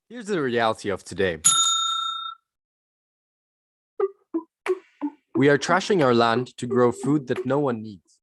Here's the reality of today. We are trashing our land to grow food that no one needs.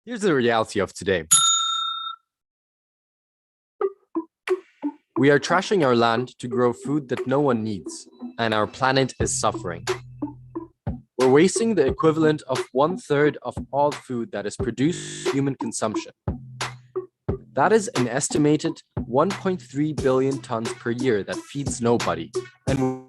Here's the reality of today. We are trashing our land to grow food that no one needs, and our planet is suffering. We're wasting the equivalent of 1/3 of all food that is produced for human consumption. That is an estimated 1.3 billion tons per year that feeds nobody, and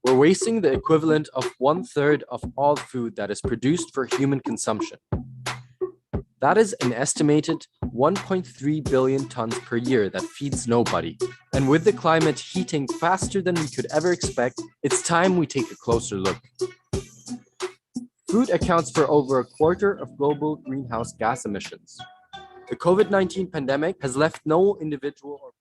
We're wasting the equivalent of 1/3 of all food that is produced for human consumption. That is an estimated 1.3 billion tons per year that feeds nobody. And with the climate heating faster than we could ever expect, it's time we take a closer look. Food accounts for over a quarter of global greenhouse gas emissions. The COVID-19 pandemic has left no individual or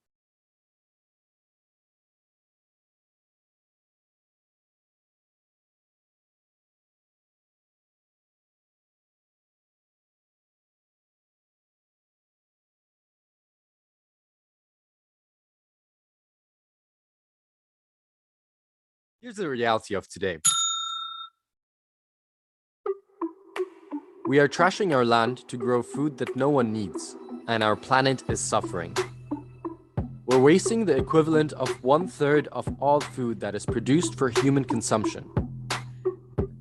Here's the reality of today. We are trashing our land to grow food that no one needs, and our planet is suffering. We're wasting the equivalent of 1/3 of all food that is produced for human consumption.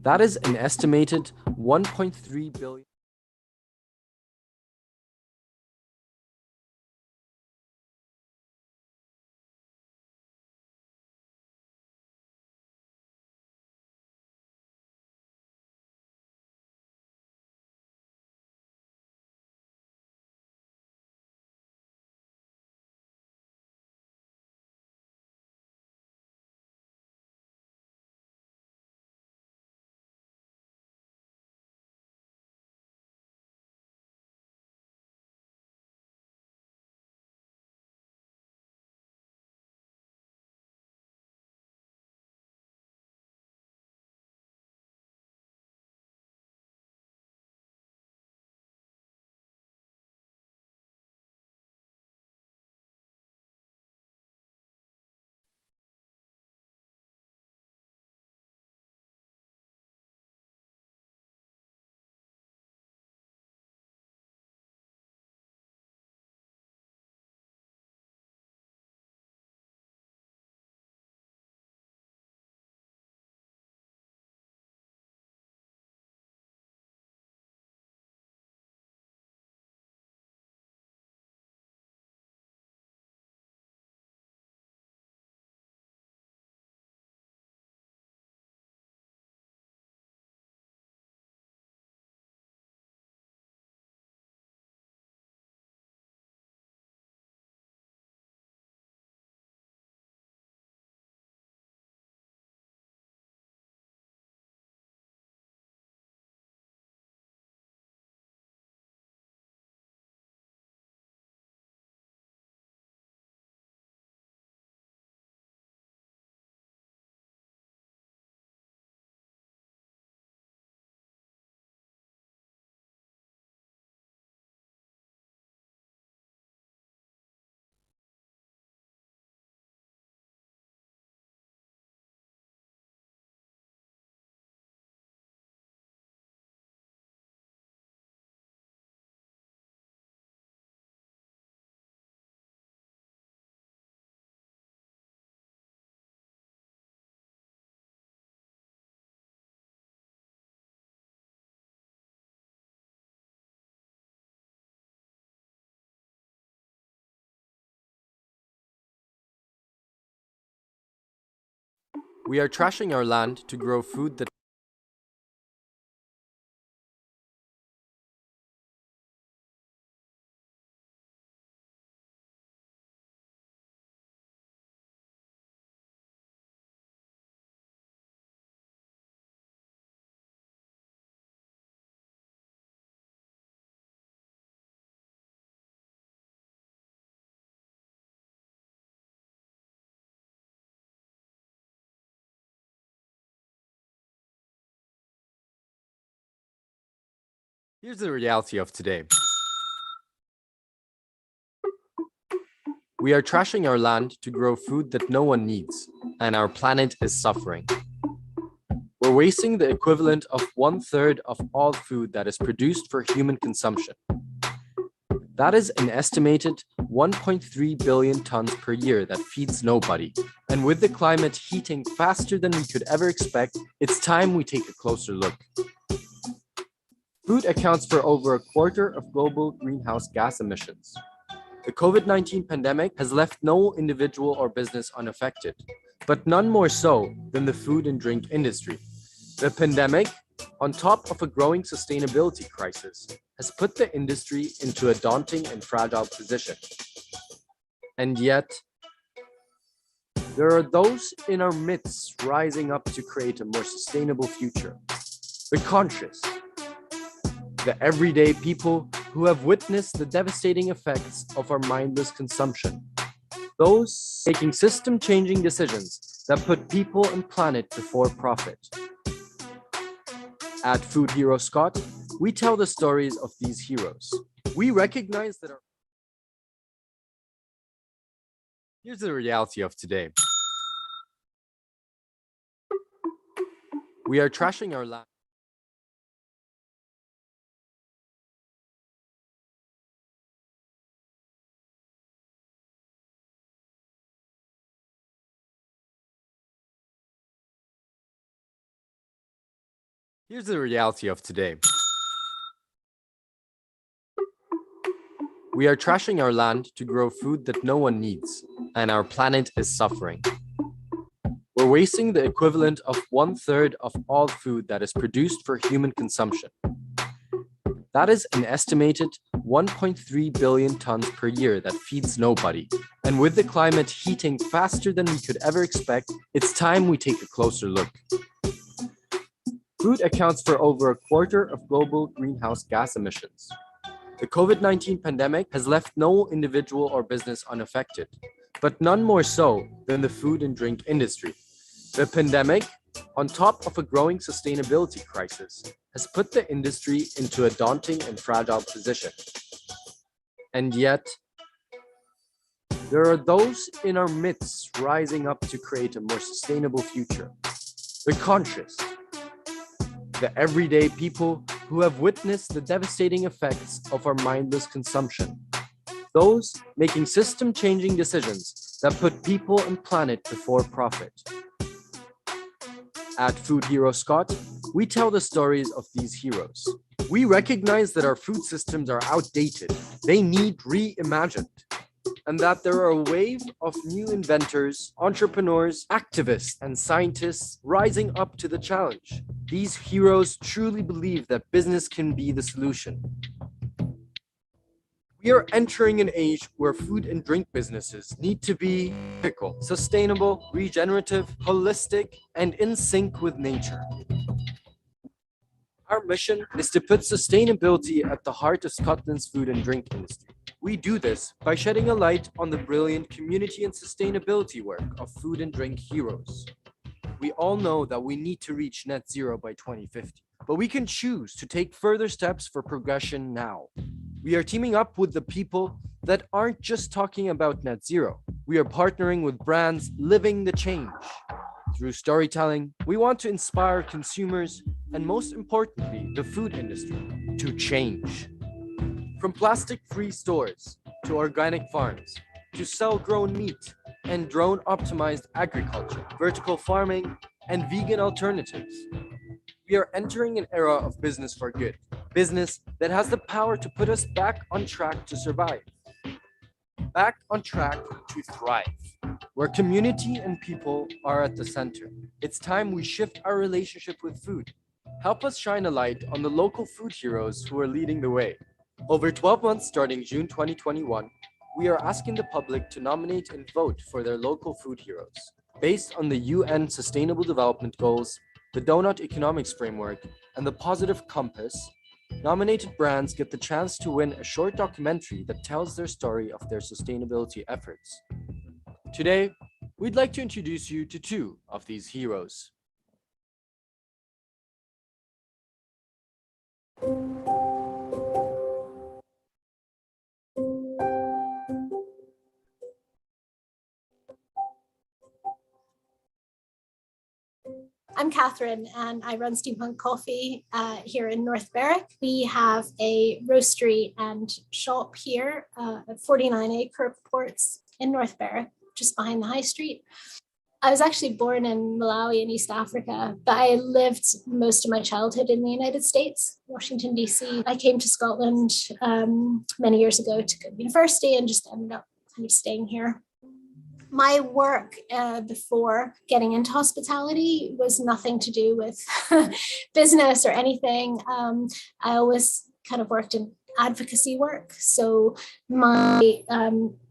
That is an estimated 1.3 billion. We are trashing our land to grow food that Here's the reality of today. We are trashing our land to grow food that no one needs, and our planet is suffering. We're wasting the equivalent of 1/3 of all food that is produced for human consumption. That is an estimated 1.3 billion tons per year that feeds nobody. And with the climate heating faster than we could ever expect, it's time we take a closer look. Food accounts for over a quarter of global greenhouse gas emissions. The COVID-19 pandemic has left no individual or business unaffected. but none more so than the food and drink industry. The pandemic, on top of a growing sustainability crisis, has put the industry into a daunting and fragile position. And yet, there are those in our midst rising up to create a more sustainable future. The conscious, the everyday people who have witnessed the devastating effects of our mindless consumption. Those making system-changing decisions that put people and planet before profit. At Food Hero Scott, we tell the stories of these heroes. We recognize that Here's the reality of today. We are trashing our land. Here's the reality of today. We are trashing our land to grow food that no one needs, and our planet is suffering. We're wasting the equivalent of 1/3 of all food that is produced for human consumption. That is an estimated 1.3 billion tons per year that feeds nobody. And with the climate heating faster than we could ever expect, it's time we take a closer look. Food accounts for over a quarter of global greenhouse gas emissions. The COVID-19 pandemic has left no individual or business unaffected, but none more so than the food and drink industry. The pandemic, on top of a growing sustainability crisis, has put the industry into a daunting and fragile position. And yet, there are those in our midst rising up to create a more sustainable future. The conscious, the everyday people who have witnessed the devastating effects of our mindless consumption. Those making system-changing decisions that put people and planet before profit. At Food Hero Scott, we tell the stories of these heroes. We recognize that our food systems are outdated. They need reimagined. And that there are a wave of new inventors, entrepreneurs, activists, and scientists rising up to the challenge. These heroes truly believe that business can be the solution. We are entering an age where food and drink businesses need to be ethical, sustainable, regenerative, holistic, and in sync with nature. Our mission is to put sustainability at the heart of Scotland's food and drink industry. We do this by shedding a light on the brilliant community and sustainability work of food and drink heroes. We all know that we need to reach net zero by 2050, but we can choose to take further steps for progression now. We are teaming up with the people that aren't just talking about net zero. We are partnering with brands living the change. Through storytelling, we want to inspire consumers and, most importantly, the food industry to change. From plastic-free stores to organic farms, to cell-grown meat and drone-optimized agriculture, vertical farming, and vegan alternatives. We are entering an era of business for good, business that has the power to put us back on track to survive, back on track to thrive, where community and people are at the center. It's time we shift our relationship with food. Help us shine a light on the local food heroes who are leading the way. Over 12 months starting June 2021, we are asking the public to nominate and vote for their local food heroes. Based on the UN Sustainable Development Goals, the Donut Economics Framework, and the Positive Compass, nominated brands get the chance to win a short documentary that tells their story of their sustainability efforts. Today, we'd like to introduce you to two of these heroes. I'm Catherine, and I run Steampunk Coffee here in North Berwick. We have a roastery and shop here at 49A Kirk Ports in North Berwick, just behind the high street. I was actually born in Malawi in East Africa, but I lived most of my childhood in the United States, Washington, DC. I came to Scotland many years ago to go to university and just ended up kind of staying here. My work before getting into hospitality was nothing to do with business or anything. I always kind of worked in advocacy work. So my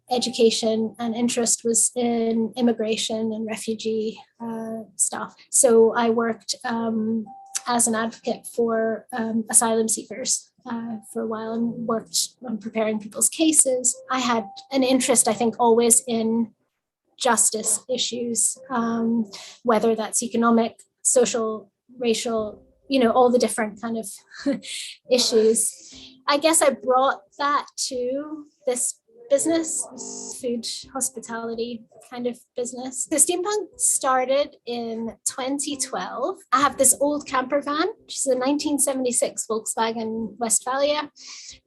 education and interest was in immigration and refugee stuff. So I worked as an advocate for asylum seekers for a while and worked on preparing people's cases. I had an interest, I think, always in justice issues, whether that's economic, social, racial, all the different kind of issues. I guess I brought that to this business, food hospitality kind of business. The steampunk started in 2012. I have this old camper van, which is a 1976 Volkswagen Westfalia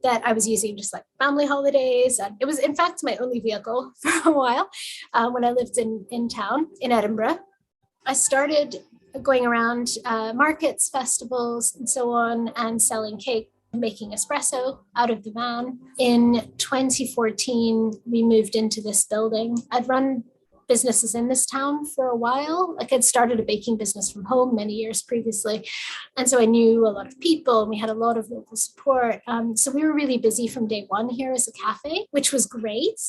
that I was using just like family holidays. And it was in fact my only vehicle for a while when I lived in town in Edinburgh. I started going around markets, festivals, and so on, and selling cake, making espresso out of the van. In 2014, we moved into this building. I'd run businesses in this town for a while. Like I'd started a baking business from home many years previously. And so I knew a lot of people and we had a lot of local support. So we were really busy from day one here as a cafe, which was great.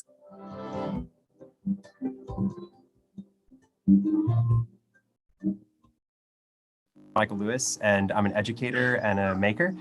Michael Lewis, and I'm an educator and a maker.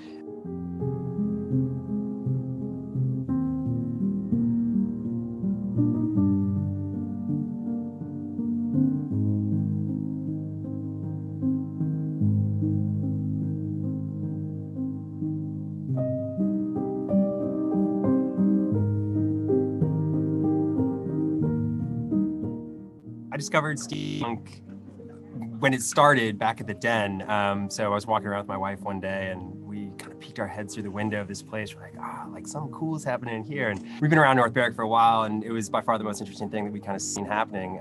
I discovered steampunk when it started back at the Den. So I was walking around with my wife one day and we kind of peeked our heads through the window of this place. We're like, like something cool is happening in here. And we've been around North Berwick for a while and it was by far the most interesting thing that we kind of seen happening.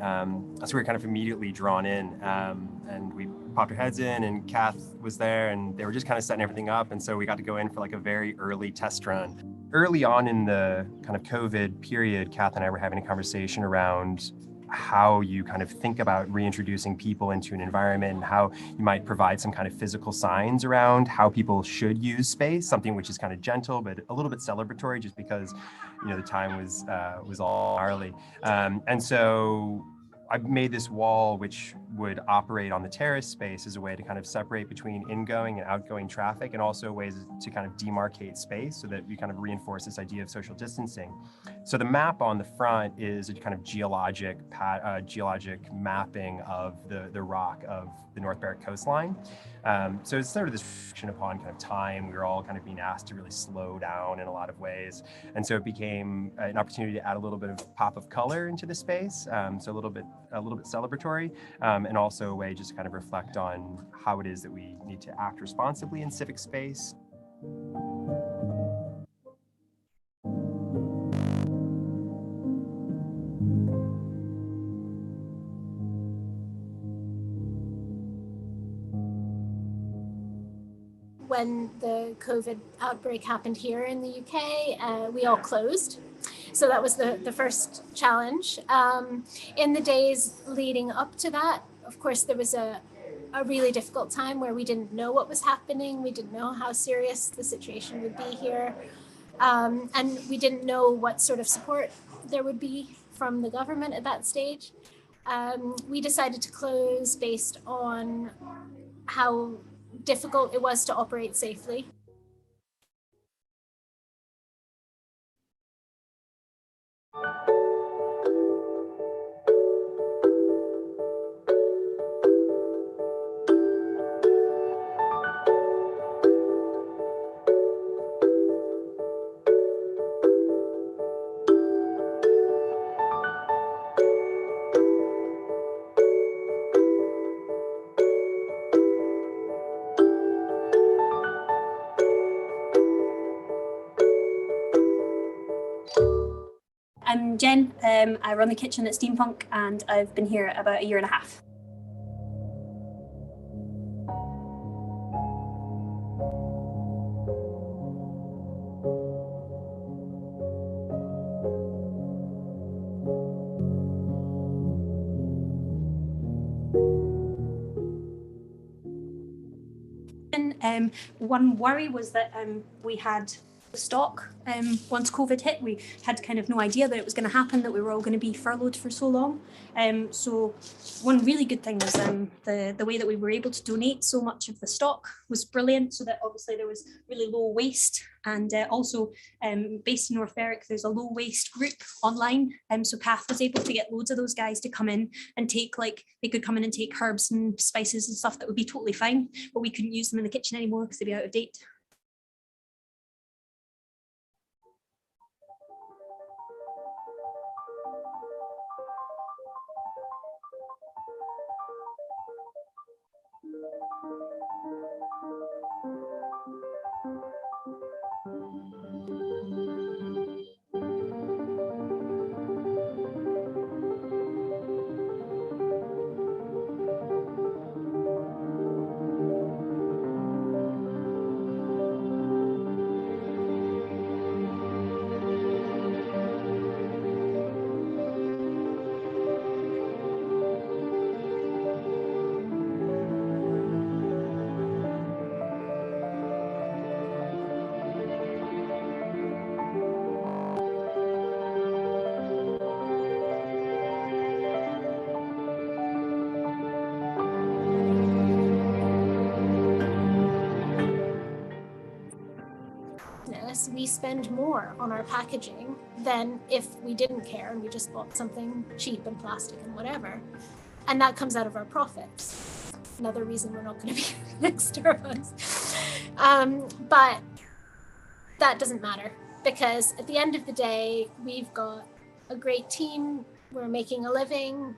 So we were kind of immediately drawn in and we popped our heads in and Kath was there and they were just kind of setting everything up. And so we got to go in for like a very early test run. Early on in the kind of COVID period, Kath and I were having a conversation around how you kind of think about reintroducing people into an environment and how you might provide some kind of physical signs around how people should use space, something which is kind of gentle, but a little bit celebratory just because, the time was all gnarly. And so I made this wall which would operate on the terrace space as a way to kind of separate between ingoing and outgoing traffic and also ways to kind of demarcate space so that we kind of reinforce this idea of social distancing. So the map on the front is a kind of geologic mapping of the rock of the North Berwick coastline. So it's sort of this reflection upon kind of time. We were all kind of being asked to really slow down in a lot of ways. And so it became an opportunity to add a little bit of pop of color into the space. So a little bit celebratory, and also a way just to kind of reflect on how it is that we need to act responsibly in civic space. When the COVID outbreak happened here in the UK, we all closed. So that was the first challenge. In the days leading up to that, of course, there was a really difficult time where we didn't know what was happening. We didn't know how serious the situation would be here. And we didn't know what sort of support there would be from the government at that stage. We decided to close based on how difficult it was to operate safely. I'm Jen, I run the kitchen at Steampunk and I've been here about a year and a half. One worry was that we had stock once COVID hit. We had kind of no idea that it was going to happen, that we were all going to be furloughed for so long. So one really good thing was the way that we were able to donate so much of the stock was brilliant, so that obviously there was really low waste. And also based in North Berwick, there's a low waste group online. So Kath was able to get loads of those guys to come in and take, like, they could come in and take herbs and spices and stuff that would be totally fine, but we couldn't use them in the kitchen anymore because they'd be out of date. We spend more on our packaging than if we didn't care and we just bought something cheap and plastic and whatever. And that comes out of our profits. Another reason we're not going to be next Starbucks. But that doesn't matter, because at the end of the day, we've got a great team. We're making a living.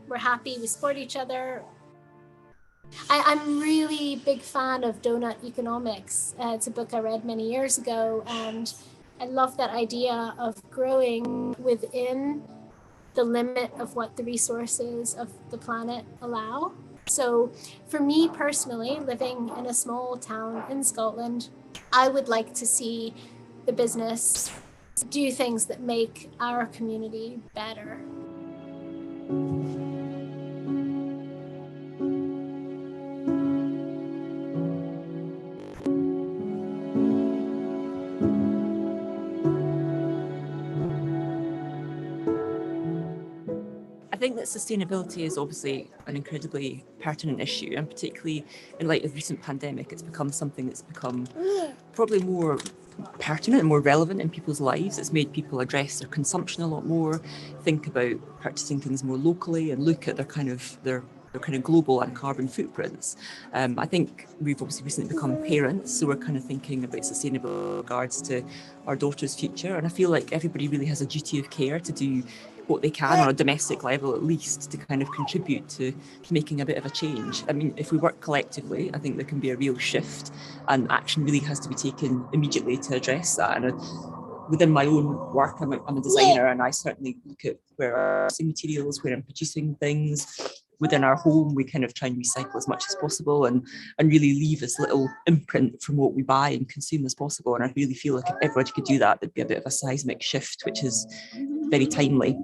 We're happy. We support each other. I'm really big fan of Donut Economics. It's a book I read many years ago, and I love that idea of growing within the limit of what the resources of the planet allow. So for me personally, living in a small town in Scotland, I would like to see the business do things that make our community better. I think that sustainability is obviously an incredibly pertinent issue, and particularly in light of the recent pandemic, it's become something that's become probably more pertinent and more relevant in people's lives. It's made people address their consumption a lot more, think about purchasing things more locally, and look at their kind of global and carbon footprints. I think we've obviously recently become parents, so we're kind of thinking about sustainable in regards to our daughter's future. And I feel like everybody really has a duty of care to do what they can on a domestic level, at least, to kind of contribute to making a bit of a change. I mean, if we work collectively, I think there can be a real shift, and action really has to be taken immediately to address that. And within my own work, I'm a designer, and I certainly look at where I'm using materials, where I'm producing things. Within our home, we kind of try and recycle as much as possible and really leave as little imprint from what we buy and consume as possible. And I really feel like if everybody could do that, there'd be a bit of a seismic shift, which is very timely.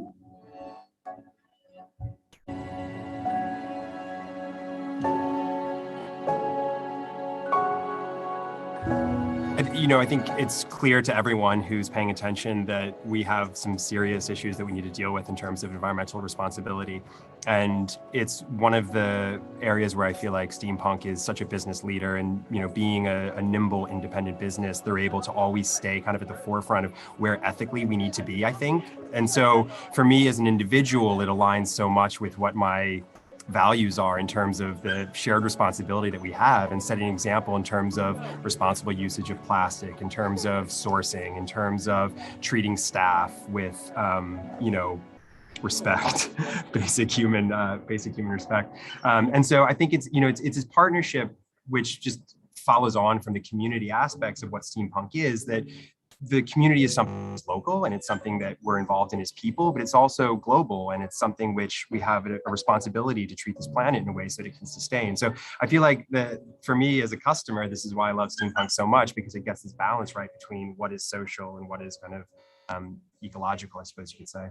You know, I think it's clear to everyone who's paying attention that we have some serious issues that we need to deal with in terms of environmental responsibility. And it's one of the areas where I feel like Steampunk is such a business leader, and, you know, being a nimble, independent business, they're able to always stay kind of at the forefront of where ethically we need to be, I think. And so for me as an individual, it aligns so much with what my values are in terms of the shared responsibility that we have, and setting an example in terms of responsible usage of plastic, in terms of sourcing, in terms of treating staff with, you know, respect, basic human respect. And so I think it's, you know, it's this partnership which just follows on from the community aspects of what Steampunk is, that the community is something that's local, and it's something that we're involved in as people, but it's also global, and it's something which we have a responsibility to treat this planet in a way so that it can sustain. So I feel like that for me as a customer, this is why I love Steampunk so much, because it gets this balance right between what is social and what is kind of ecological, I suppose you could say.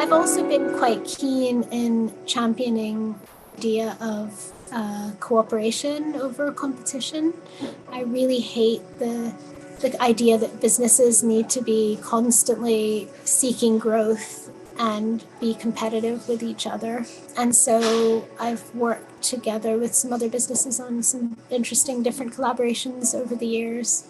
I've also been quite keen in championing idea of cooperation over competition. I really hate the idea that businesses need to be constantly seeking growth and be competitive with each other. And so I've worked together with some other businesses on some interesting different collaborations over the years.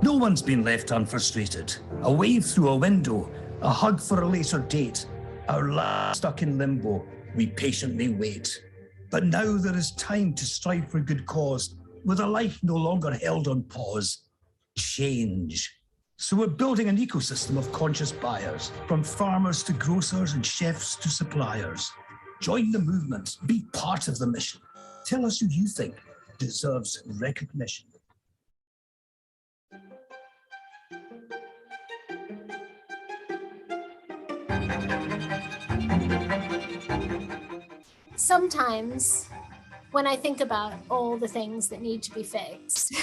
No one's been left unfrustrated. A wave through a window, a hug for a later date. Our lives stuck in limbo, we patiently wait. But now there is time to strive for good cause, with a life no longer held on pause. Change. So we're building an ecosystem of conscious buyers, from farmers to grocers and chefs to suppliers. Join the movement, be part of the mission. Tell us who you think deserves recognition. Sometimes when I think about all the things that need to be fixed,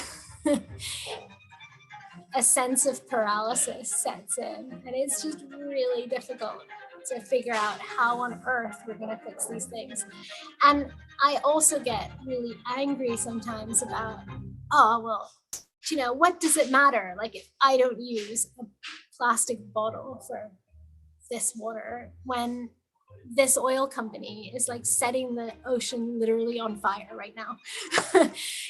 a sense of paralysis sets in, and it's just really difficult to figure out how on earth we're going to fix these things. And I also get really angry sometimes about, oh, well, you know, what does it matter? Like, if I don't use a plastic bottle for this water, when this oil company is like setting the ocean literally on fire right now.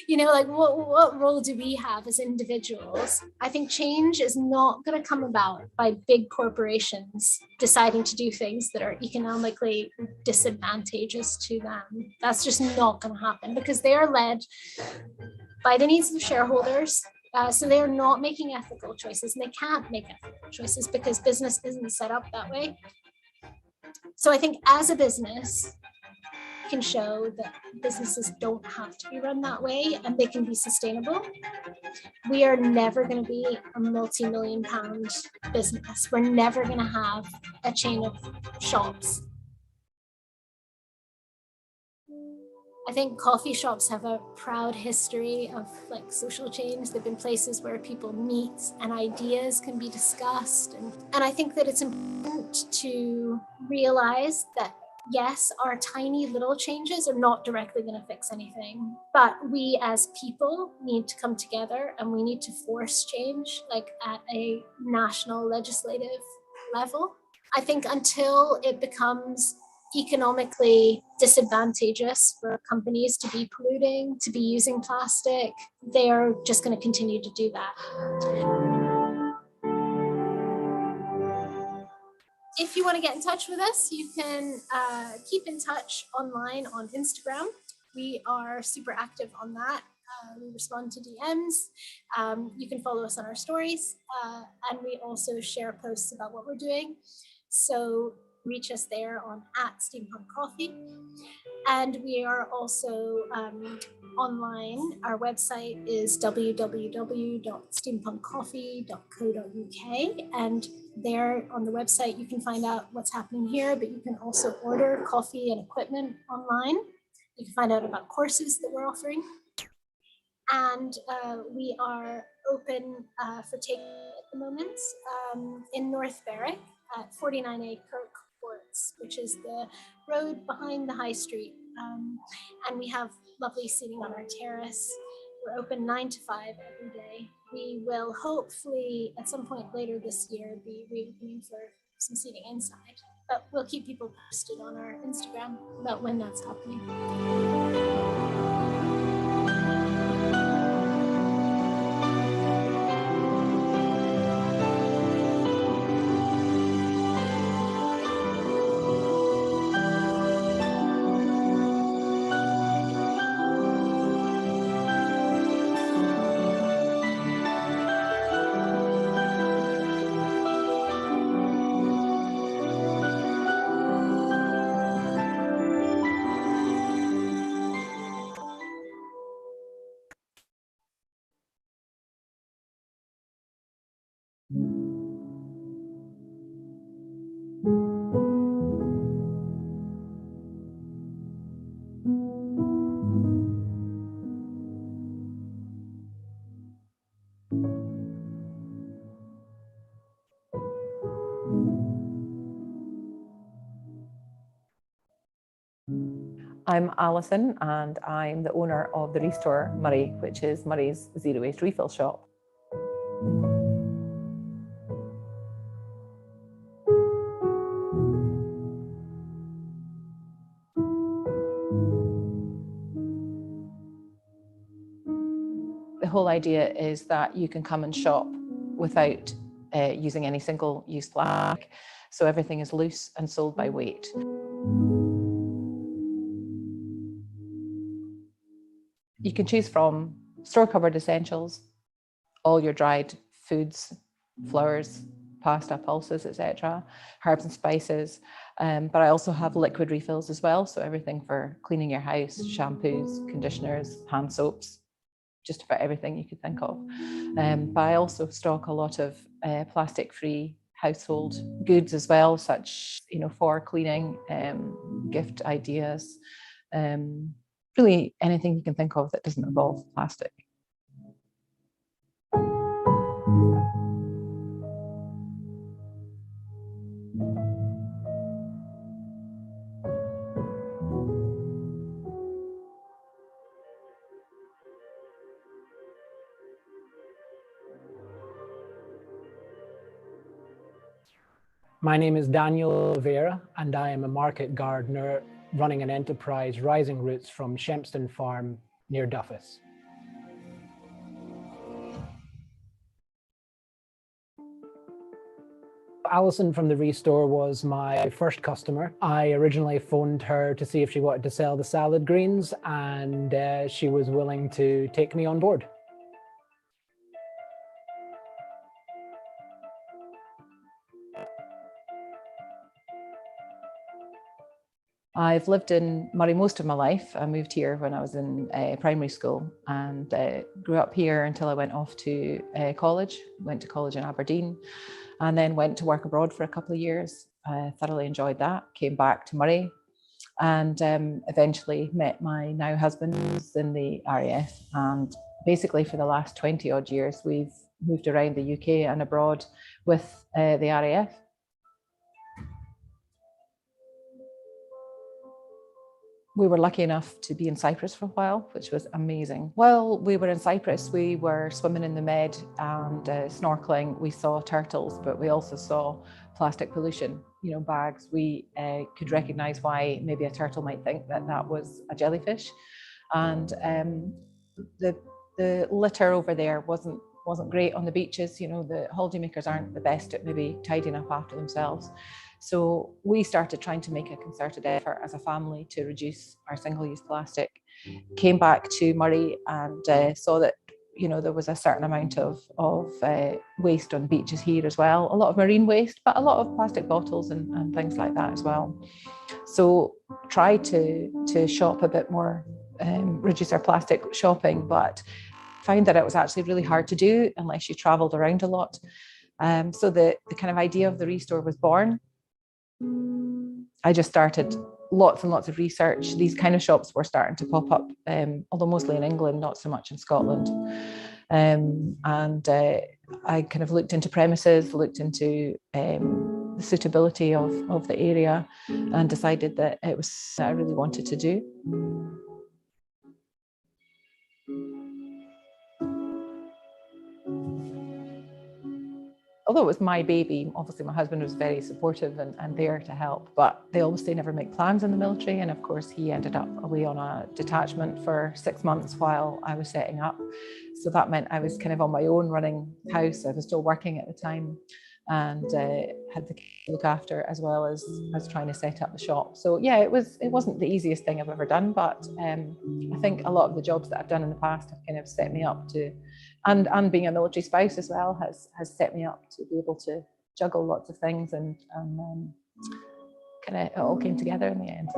You know, like what role do we have as individuals? I think change is not going to come about by big corporations deciding to do things that are economically disadvantageous to them. That's just not going to happen because they are led by the needs of shareholders. So they are not making ethical choices, and they can't make ethical choices because business isn't set up that way. So I think as a business, we can show that businesses don't have to be run that way and they can be sustainable. We are never going to be a multi-million pound business. We're never going to have a chain of shops. I think coffee shops have a proud history of like social change. They've been places where people meet and ideas can be discussed. And I think that it's important to realize that yes, our tiny little changes are not directly going to fix anything, but we as people need to come together and we need to force change like at a national legislative level. I think until it becomes economically disadvantageous for companies to be polluting, to be using plastic, they're just going to continue to do that. If you want to get in touch with us, you can keep in touch online on Instagram. We are super active on that. We respond to DMs. You can follow us on our stories, and we also share posts about what we're doing. So reach us there on @steampunkcoffee. And we are also online. Our website is www.steampunkcoffee.co.uk. And there on the website, you can find out what's happening here, but you can also order coffee and equipment online. You can find out about courses that we're offering. And we are open for takeaway at the moment in North Berwick at 49A Kirk, which is the road behind the high street. And we have lovely seating on our terrace. We're open 9 to 5 every day. We will hopefully at some point later this year be reopening for some seating inside, but we'll keep people posted on our Instagram about when that's happening. I'm Alison and I'm the owner of the Restore Murray, which is Murray's zero waste refill shop. The whole idea is that you can come and shop without using any single-use plastic. So everything is loose and sold by weight. You can choose from store cupboard essentials, all your dried foods, flours, pasta, pulses, etc., herbs and spices. But I also have liquid refills as well. So everything for cleaning your house, shampoos, conditioners, hand soaps, just about everything you could think of. But I also stock a lot of plastic-free household goods as well, such, for cleaning, gift ideas, really anything you can think of that doesn't involve plastic. My name is Daniel Vera, and I am a market gardener running an enterprise rising roots from Shempston Farm near Duffus. Alison from the Restore was my first customer. I originally phoned her to see if she wanted to sell the salad greens, and she was willing to take me on board. I've lived in Murray most of my life. I moved here when I was in primary school and grew up here until I went off to college. Went to college in Aberdeen and then went to work abroad for a couple of years. I thoroughly enjoyed that, came back to Murray and eventually met my now husband who's in the RAF. And basically for the last 20 odd years, we've moved around the UK and abroad with the RAF. We were lucky enough to be in Cyprus for a while, which was amazing. While we were in Cyprus, we were swimming in the Med and snorkeling. We saw turtles, but we also saw plastic pollution, bags. We could recognize why maybe a turtle might think that that was a jellyfish. And the litter over there wasn't great on the beaches. The holidaymakers aren't the best at maybe tidying up after themselves. So we started trying to make a concerted effort as a family to reduce our single-use plastic. Came back to Murray and saw that there was a certain amount of waste on beaches here as well. A lot of marine waste, but a lot of plastic bottles and things like that as well. So tried to shop a bit more, reduce our plastic shopping, but found that it was actually really hard to do unless you travelled around a lot. So the kind of idea of the Restore was born. I just started lots and lots of research. These kind of shops were starting to pop up, although mostly in England, not so much in Scotland. I kind of looked into premises, looked into the suitability of the area and decided that it was what I really wanted to do. Although it was my baby, obviously my husband was very supportive and there to help, but they always say never make plans in the military. And of course, he ended up away on a detachment for 6 months while I was setting up. So that meant I was kind of on my own running house. I was still working at the time and had the kids to look after as well as trying to set up the shop. So yeah, it wasn't the easiest thing I've ever done, but I think a lot of the jobs that I've done in the past have kind of set me up to, and being a military spouse as well has set me up to be able to juggle lots of things and kind of it all came together in the end.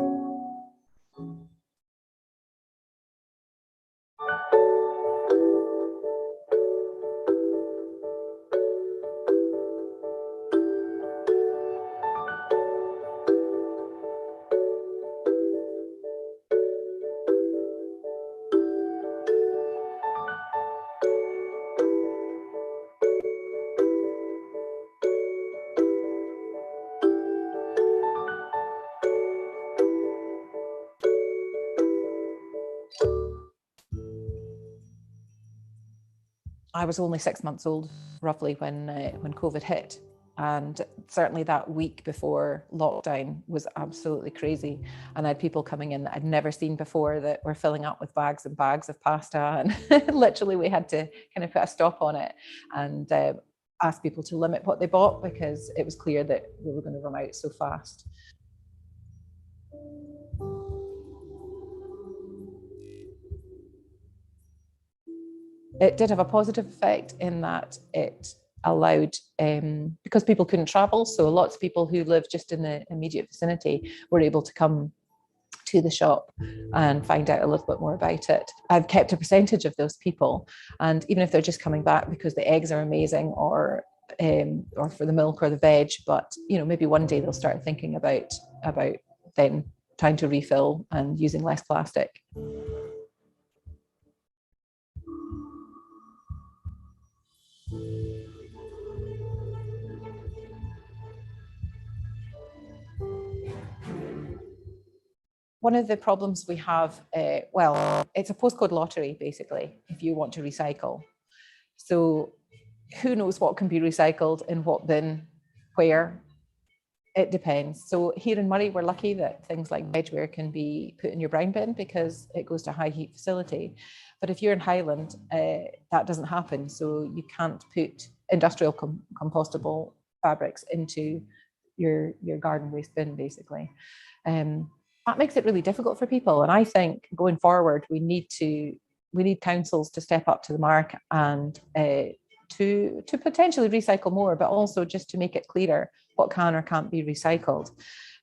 I was only 6 months old, roughly, when COVID hit. And certainly that week before lockdown was absolutely crazy. And I had people coming in that I'd never seen before that were filling up with bags and bags of pasta. And literally we had to kind of put a stop on it and ask people to limit what they bought, because it was clear that we were going to run out so fast. It did have a positive effect in that it allowed, because people couldn't travel, so lots of people who live just in the immediate vicinity were able to come to the shop and find out a little bit more about it. I've kept a percentage of those people, and even if they're just coming back because the eggs are amazing or for the milk or the veg, but maybe one day they'll start thinking about then trying to refill and using less plastic. One of the problems we have, it's a postcode lottery, basically, if you want to recycle. So who knows what can be recycled in what bin, where? It depends. So here in Murray, we're lucky that things like vegware can be put in your brown bin because it goes to a high heat facility. But if you're in Highland, that doesn't happen. So you can't put industrial compostable fabrics into your garden waste bin, basically. That makes it really difficult for people. And I think going forward, we need councils to step up to the mark and to potentially recycle more, but also just to make it clearer what can or can't be recycled.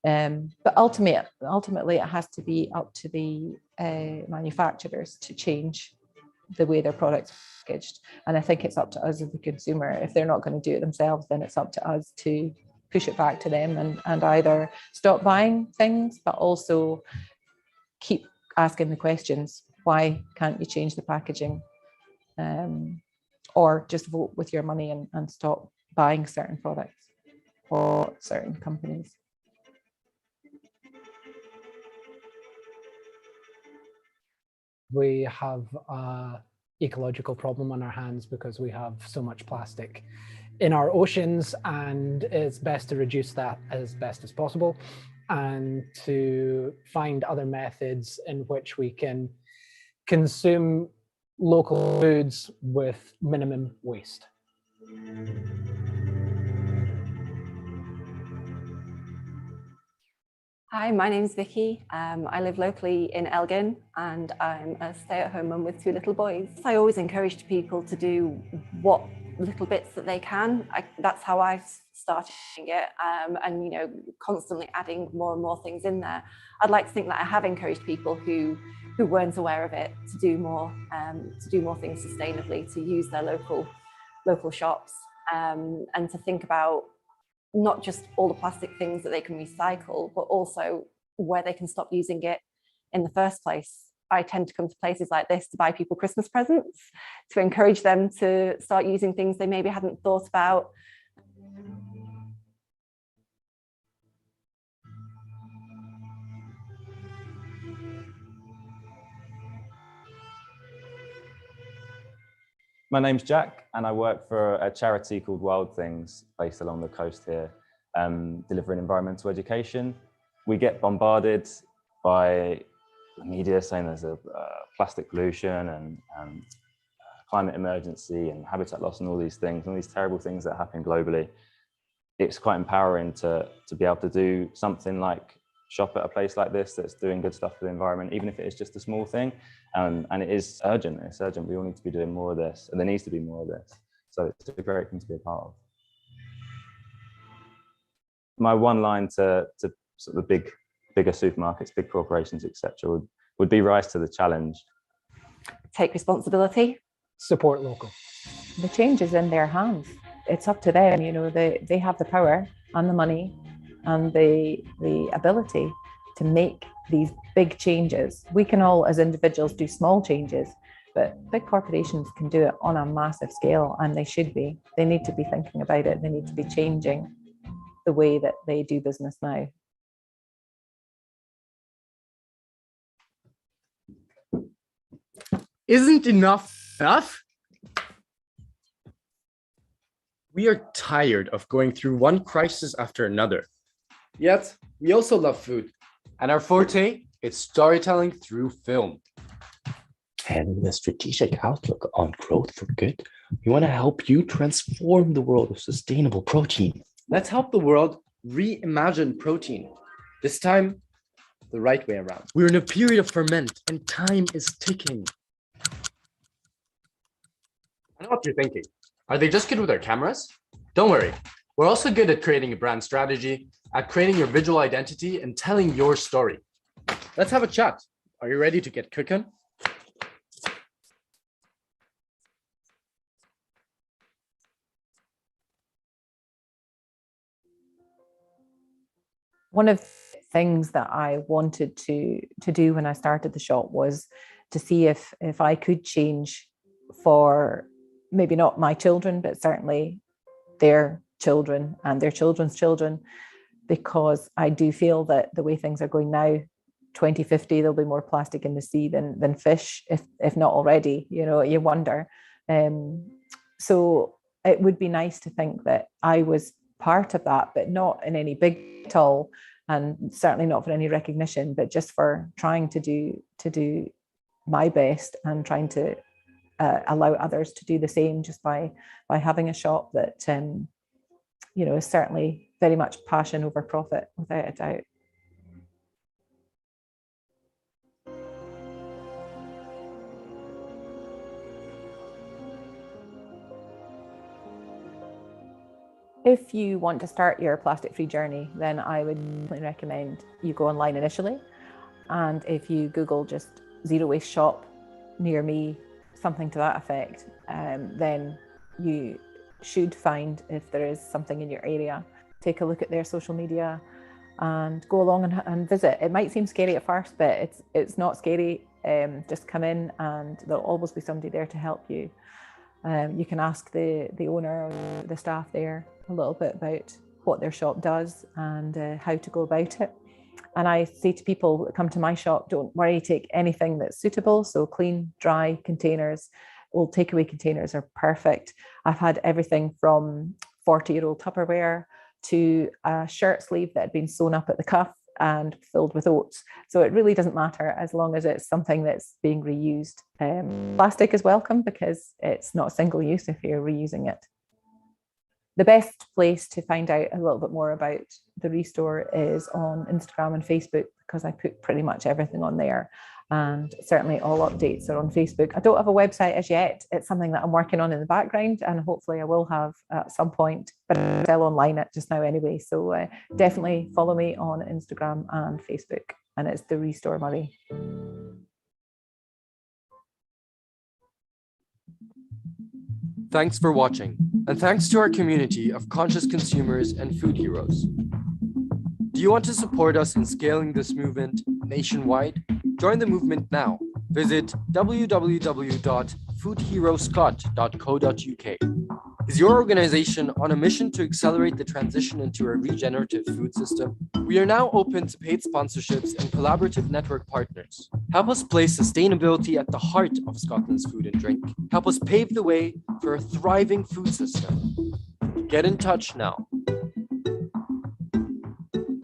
But ultimately, it has to be up to the manufacturers to change the way their products are packaged. And I think it's up to us as the consumer. If they're not going to do it themselves, then it's up to us to push it back to them and either stop buying things, but also keep asking the questions. Why can't you change the packaging? Or just vote with your money and stop buying certain products or certain companies. We have an ecological problem on our hands because we have so much plastic in our oceans, and it's best to reduce that as best as possible and to find other methods in which we can consume local foods with minimum waste. Hi, my name's Vicky. I live locally in Elgin and I'm a stay-at-home mum with 2 little boys. I always encourage people to do what little bits that they can. That's how I started doing it, and constantly adding more and more things in there. I'd like to think that I have encouraged people who weren't aware of it to do more things sustainably, to use their local shops, and to think about not just all the plastic things that they can recycle, but also where they can stop using it in the first place. I tend to come to places like this to buy people Christmas presents, to encourage them to start using things they maybe hadn't thought about. My name's Jack and I work for a charity called Wild Things based along the coast here, delivering environmental education. We get bombarded by the media saying there's a plastic pollution and climate emergency and habitat loss and all these things, and these terrible things that happen globally. It's quite empowering to be able to do something like shop at a place like this that's doing good stuff for the environment, even if it is just a small thing. And it is urgent, it's urgent. We all need to be doing more of this, and there needs to be more of this. So it's a great thing to be a part of. My one line to sort of the bigger supermarkets, big corporations, etc., would be rise to the challenge. Take responsibility. Support local. The change is in their hands. It's up to them. They have the power and the money and the ability to make these big changes. We can all, as individuals, do small changes, but big corporations can do it on a massive scale, and they should be. They need to be thinking about it. They need to be changing the way that they do business now. Isn't enough enough? We are tired of going through one crisis after another. Yet, we also love food. And our forte is storytelling through film. And with a strategic outlook on growth for good, we want to help you transform the world of sustainable protein. Let's help the world reimagine protein. This time, the right way around. We're in a period of ferment and time is ticking. I know what you're thinking. Are they just good with their cameras? Don't worry. We're also good at creating a brand strategy, at creating your visual identity and telling your story. Let's have a chat. Are you ready to get cooking? One of the things that I wanted to do when I started the shop was to see if I could change for maybe not my children, but certainly their children and their children's children, because I do feel that the way things are going now, 2050, there'll be more plastic in the sea than fish, if not already, you wonder. So it would be nice to think that I was part of that, but not in any big at all, and certainly not for any recognition, but just for trying to do my best and trying to allow others to do the same, just by having a shop that is certainly very much passion over profit, without a doubt. If you want to start your plastic-free journey, then I would definitely recommend you go online initially. And if you Google just zero waste shop near me, something to that effect, then you should find if there is something in your area. Take a look at their social media and go along and visit. It might seem scary at first, but it's not scary. Just come in and there'll always be somebody there to help you. You can ask the owner or the staff there a little bit about what their shop does and how to go about it. And I say to people that come to my shop, don't worry, take anything that's suitable. So clean, dry containers, old takeaway containers are perfect. I've had everything from 40-year-old Tupperware to a shirt sleeve that had been sewn up at the cuff and filled with oats. So it really doesn't matter as long as it's something that's being reused. Plastic is welcome because it's not single use if you're reusing it. The best place to find out a little bit more about the Restore is on Instagram and Facebook, because I put pretty much everything on there. And certainly all updates are on Facebook. I don't have a website as yet. It's something that I'm working on in the background, and hopefully I will have at some point, but I'm still online at just now anyway. So definitely follow me on Instagram and Facebook, and it's the Restore Murray. Thanks for watching, and thanks to our community of conscious consumers and food heroes. Do you want to support us in scaling this movement nationwide? Join the movement now. Visit www.foodheroscott.co.uk. Is your organization on a mission to accelerate the transition into a regenerative food system? We are now open to paid sponsorships and collaborative network partners. Help us place sustainability at the heart of Scotland's food and drink. Help us pave the way for a thriving food system. Get in touch now.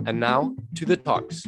And now to the talks.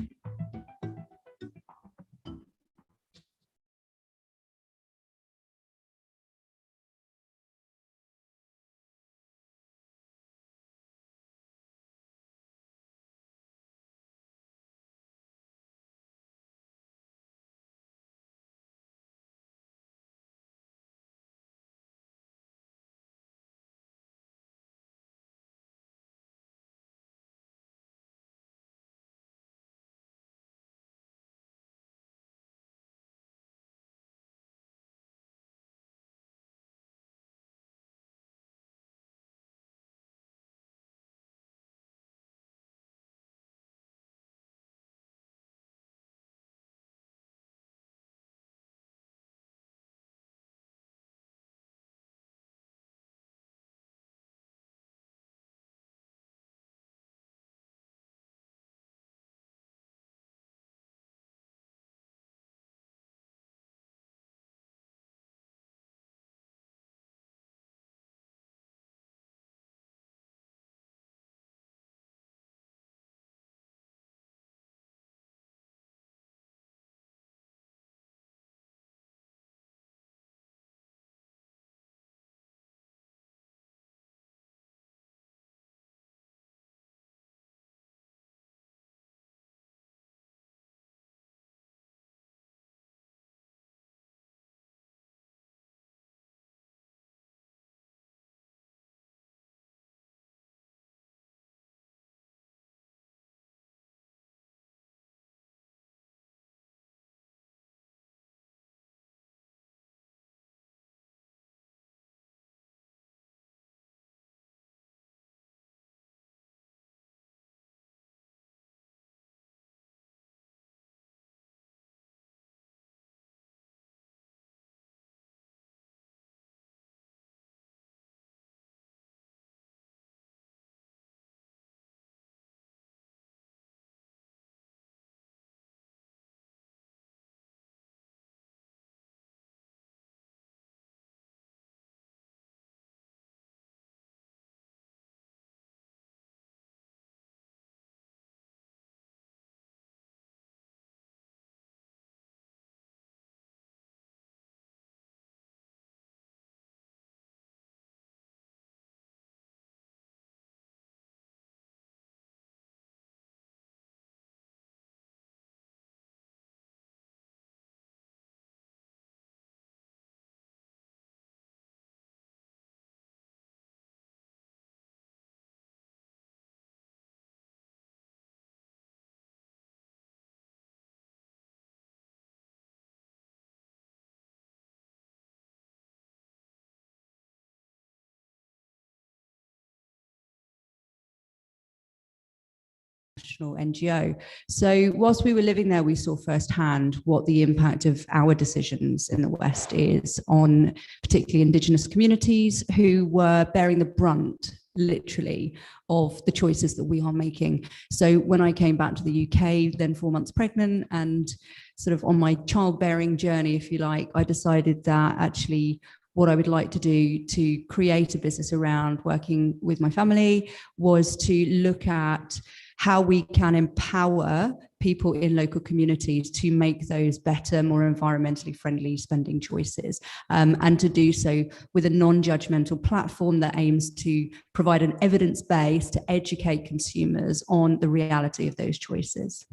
international NGO. So whilst we were living there, we saw firsthand what the impact of our decisions in the West is on particularly Indigenous communities who were bearing the brunt, literally, of the choices that we are making. So when I came back to the UK, then 4 months pregnant, and sort of on my childbearing journey, if you like, I decided that actually what I would like to do to create a business around working with my family was to look at how we can empower people in local communities to make those better, more environmentally friendly spending choices, and to do so with a non-judgmental platform that aims to provide an evidence base to educate consumers on the reality of those choices.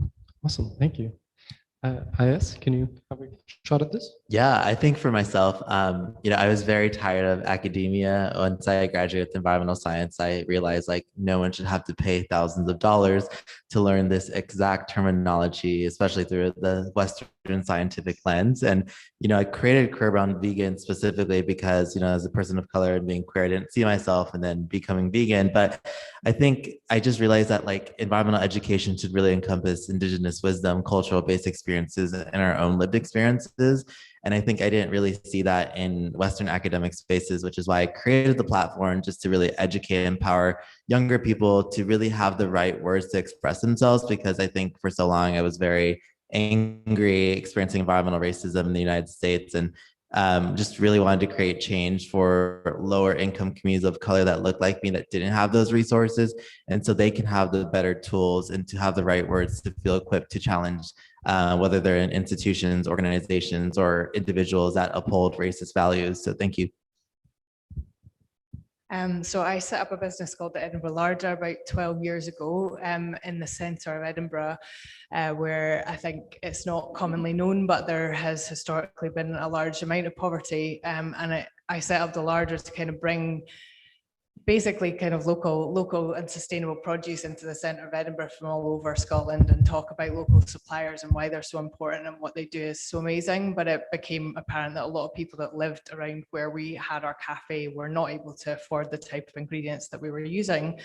Awesome, thank you. IS, can you have a shot at this? Yeah, I think for myself, I was very tired of academia. Once I graduated with environmental science, I realized like no one should have to pay thousands of dollars to learn this exact terminology, especially through the Western scientific lens. And, I created a career around vegan specifically because, as a person of color and being queer, I didn't see myself and then becoming vegan. But I think I just realized that like environmental education should really encompass Indigenous wisdom, cultural based experiences, and our own lived experiences. And I think I didn't really see that in Western academic spaces, which is why I created the platform, just to really educate and empower younger people to really have the right words to express themselves. Because I think for so long I was very angry, experiencing environmental racism in the United States, and just really wanted to create change for lower income communities of color that look like me, that didn't have those resources. And so they can have the better tools and to have the right words to feel equipped to challenge whether they're in institutions, organizations, or individuals that uphold racist values. So thank you. So I set up a business called the Edinburgh Larger about 12 years ago in the centre of Edinburgh, where I think it's not commonly known, but there has historically been a large amount of poverty. And I set up the Larger to kind of bring basically kind of local and sustainable produce into the centre of Edinburgh from all over Scotland, and talk about local suppliers and why they're so important and what they do is so amazing. But it became apparent that a lot of people that lived around where we had our cafe were not able to afford the type of ingredients that we were using.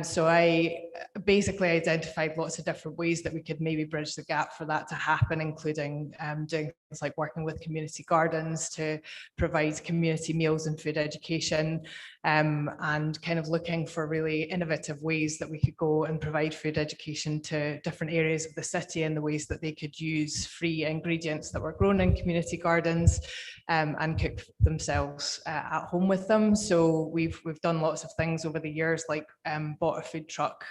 So I basically identified lots of different ways that we could maybe bridge the gap for that to happen, including doing things like working with community gardens to provide community meals and food education, and kind of looking for really innovative ways that we could go and provide food education to different areas of the city, and the ways that they could use free ingredients that were grown in community gardens and cook themselves at home with them. So we've done lots of things over the years, like bought a food truck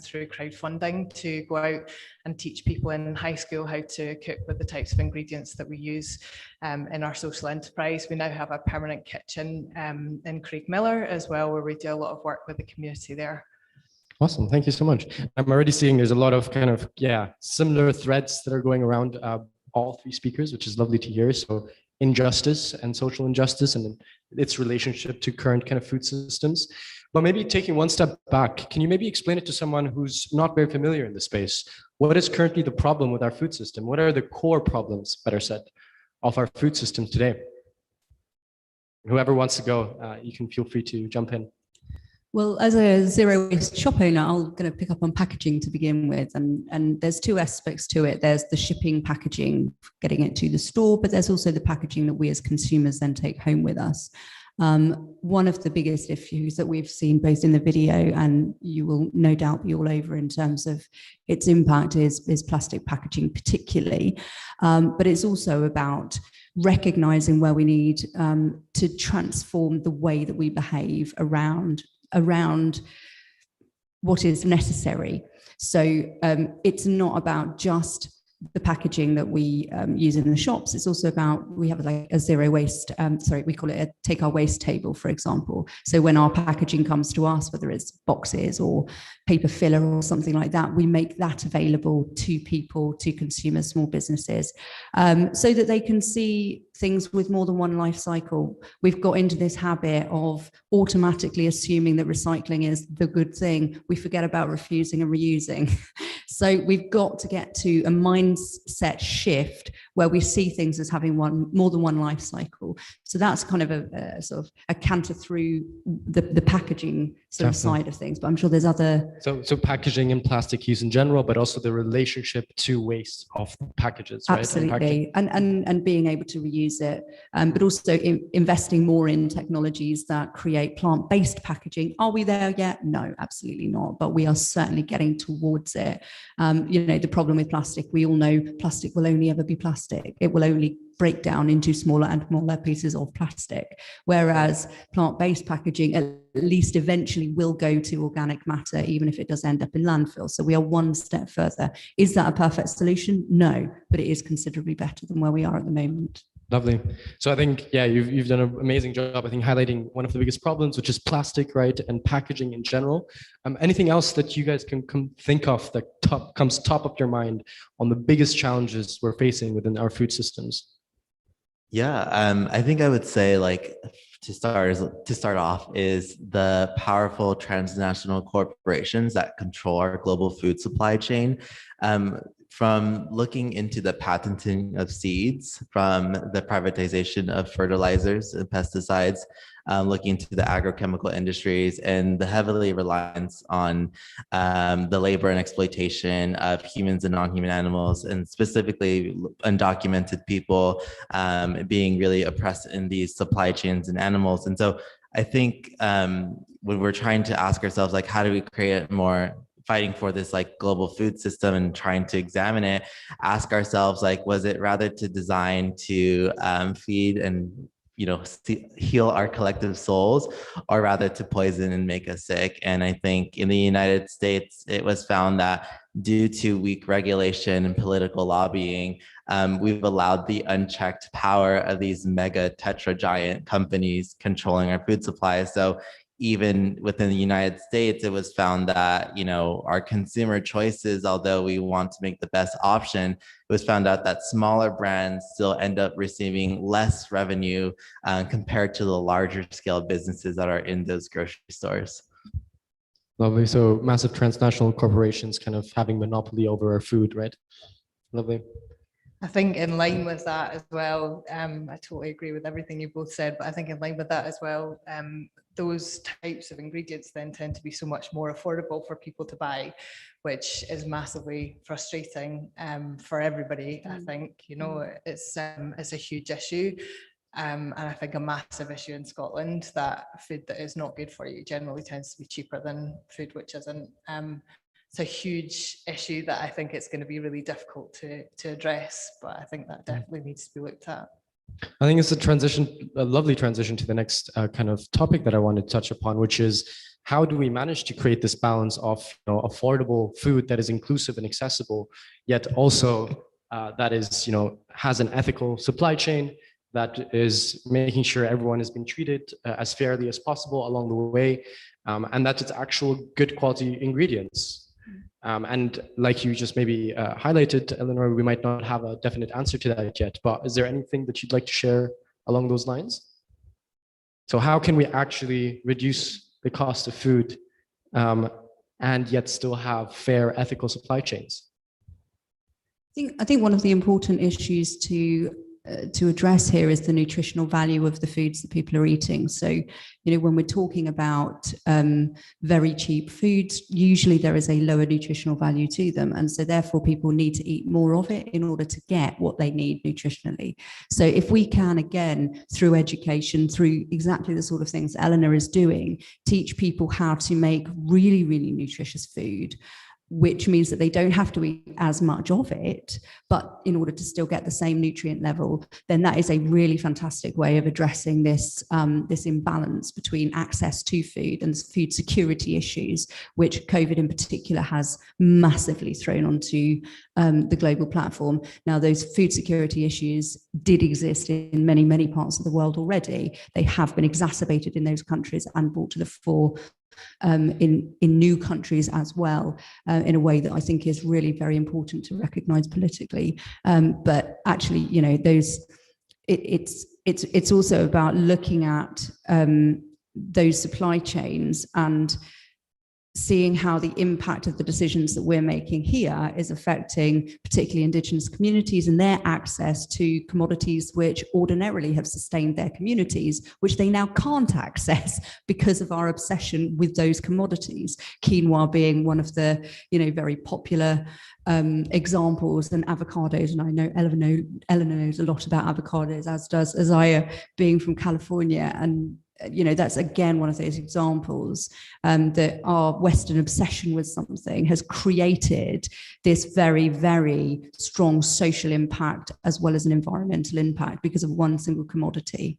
through crowdfunding to go out and teach people in high school how to cook with the types of ingredients that we use in our social enterprise. We now have a permanent kitchen in Craigmillar as well, where we do a lot of work with the community there. Awesome, thank you so much. I'm already seeing there's a lot of kind of, similar threads that are going around all three speakers, which is lovely to hear. So injustice and social injustice and its relationship to current kind of food systems. But maybe taking one step back, can you maybe explain it to someone who's not very familiar in the space? What is currently the problem with our food system? What are the core problems, better said, of our food system today? Whoever wants to go, you can feel free to jump in. Well, as a zero waste shop owner, I'm going to pick up on packaging to begin with. And there's two aspects to it. There's the shipping packaging, getting it to the store, but there's also the packaging that we as consumers then take home with us. One of the biggest issues that we've seen both in the video, and you will no doubt be all over in terms of its impact, is plastic packaging particularly. But it's also about recognizing where we need to transform the way that we behave around what is necessary. So it's not about just the packaging that we use in the shops. It's also about, we have like a zero waste, we call it a take our waste table, for example. So when our packaging comes to us, whether it's boxes or paper filler or something like that, we make that available to people, to consumers, small businesses, so that they can see things with more than one life cycle. We've got into this habit of automatically assuming that recycling is the good thing. We forget about refusing and reusing. So we've got to get to a mindset shift where we see things as having more than one life cycle. So that's kind of a sort of a canter through the packaging sort of side of things. But I'm sure there's other. So packaging and plastic use in general, but also the relationship to waste of the packages, right? Absolutely, and being able to reuse it, but also investing more in technologies that create plant-based packaging. Are we there yet? No, absolutely not. But we are certainly getting towards it. The problem with plastic, we all know plastic will only ever be plastic. It will only break down into smaller and smaller pieces of plastic, whereas plant-based packaging at least eventually will go to organic matter, even if it does end up in landfill. So we are one step further. Is that a perfect solution? No, but it is considerably better than where we are at the moment. Lovely. So I think, yeah, you've done an amazing job, I think, highlighting one of the biggest problems, which is plastic, right, and packaging in general. Anything else that you guys can think of that comes top of your mind on the biggest challenges we're facing within our food systems? Yeah, I think I would say, like, to start off is the powerful transnational corporations that control our global food supply chain. From looking into the patenting of seeds, from the privatization of fertilizers and pesticides, looking into the agrochemical industries and the heavily reliance on the labor and exploitation of humans and non-human animals, and specifically undocumented people being really oppressed in these supply chains and animals. And so I think when we're trying to ask ourselves, like, how do we create more fighting for this like global food system and trying to examine it, ask ourselves, like, was it rather to design to feed and heal our collective souls, or rather to poison and make us sick? And I think in the United States, it was found that due to weak regulation and political lobbying, we've allowed the unchecked power of these mega tetra giant companies controlling our food supply. So even within the United States, it was found that, our consumer choices, although we want to make the best option, it was found out that smaller brands still end up receiving less revenue compared to the larger scale businesses that are in those grocery stores. Lovely. So massive transnational corporations kind of having monopoly over our food, right? Lovely. I think in line with that as well, I totally agree with everything you both said, but I think in line with that as well, those types of ingredients then tend to be so much more affordable for people to buy, which is massively frustrating for everybody. I think, it's a huge issue. And I think a massive issue in Scotland, that food that is not good for you generally tends to be cheaper than food which isn't. It's a huge issue that I think it's going to be really difficult to address, but I think that definitely needs to be looked at. I think it's a lovely transition to the next kind of topic that I want to touch upon, which is how do we manage to create this balance of affordable food that is inclusive and accessible, yet also that is has an ethical supply chain, that is making sure everyone is being treated as fairly as possible along the way, and that it's actual good quality ingredients. And like you just maybe highlighted, Eleanor, we might not have a definite answer to that yet, but is there anything that you'd like to share along those lines? So how can we actually reduce the cost of food and yet still have fair, ethical supply chains? I think one of the important issues to address here is the nutritional value of the foods that people are eating. So, when we're talking about very cheap foods, usually there is a lower nutritional value to them. And so therefore people need to eat more of it in order to get what they need nutritionally. So if we can, again, through education, through exactly the sort of things Eleanor is doing, teach people how to make really, really nutritious food, which means that they don't have to eat as much of it, but in order to still get the same nutrient level, then that is a really fantastic way of addressing this imbalance between access to food and food security issues, which COVID in particular has massively thrown onto the global platform. Now, those food security issues did exist in many, many parts of the world already. They have been exacerbated in those countries and brought to the fore in new countries as well, in a way that I think is really very important to recognise politically. But actually, it's also about looking at those supply chains and seeing how the impact of the decisions that we're making here is affecting particularly Indigenous communities and their access to commodities which ordinarily have sustained their communities, which they now can't access because of our obsession with those commodities. Quinoa being one of the, very popular examples, and avocados. And I know Eleanor knows a lot about avocados, as does Isaiah, being from California. And that's again one of those examples that our Western obsession with something has created this very, very strong social impact as well as an environmental impact because of one single commodity.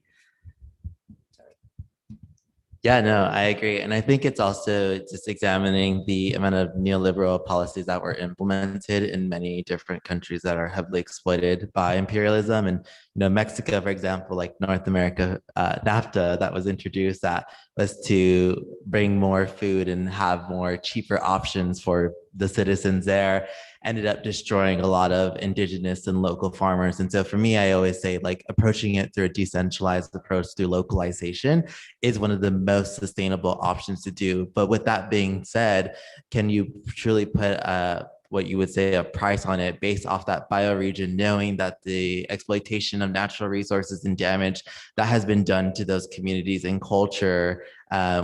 Yeah, no, I agree. And I think it's also just examining the amount of neoliberal policies that were implemented in many different countries that are heavily exploited by imperialism. And, Mexico, for example, like North America, NAFTA that was introduced, that was to bring more food and have more cheaper options for the citizens there, ended up destroying a lot of indigenous and local farmers. And so for me, I always say, like, approaching it through a decentralized approach through localization is one of the most sustainable options to do. But with that being said, can you truly put what you would say a price on it based off that bioregion, knowing that the exploitation of natural resources and damage that has been done to those communities and culture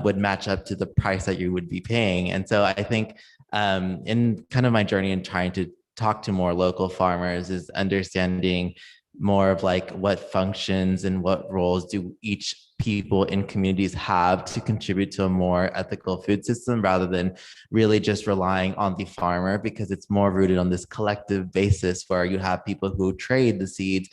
would match up to the price that you would be paying? And so I think in kind of my journey in trying to talk to more local farmers is understanding more of like what functions and what roles do each people in communities have to contribute to a more ethical food system, rather than really just relying on the farmer, because it's more rooted on this collective basis where you have people who trade the seeds,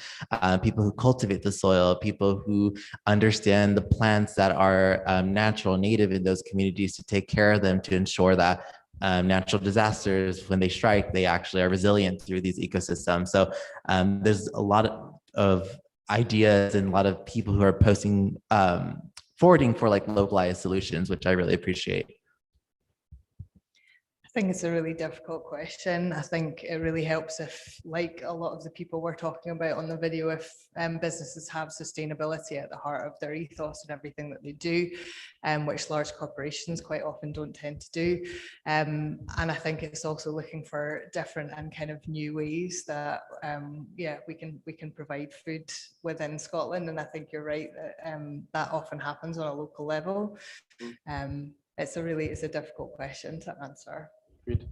people who cultivate the soil, people who understand the plants that are natural, native in those communities, to take care of them, to ensure that natural disasters, when they strike, they actually are resilient through these ecosystems. So there's a lot of ideas and a lot of people who are posting, forwarding for like localized solutions, which I really appreciate. I think it's a really difficult question. I think it really helps if, like a lot of the people we're talking about on the video, if businesses have sustainability at the heart of their ethos and everything that they do, which large corporations quite often don't tend to do. And I think it's also looking for different and kind of new ways that, we can provide food within Scotland. And I think you're right that that often happens on a local level. It's a difficult question to answer. Great.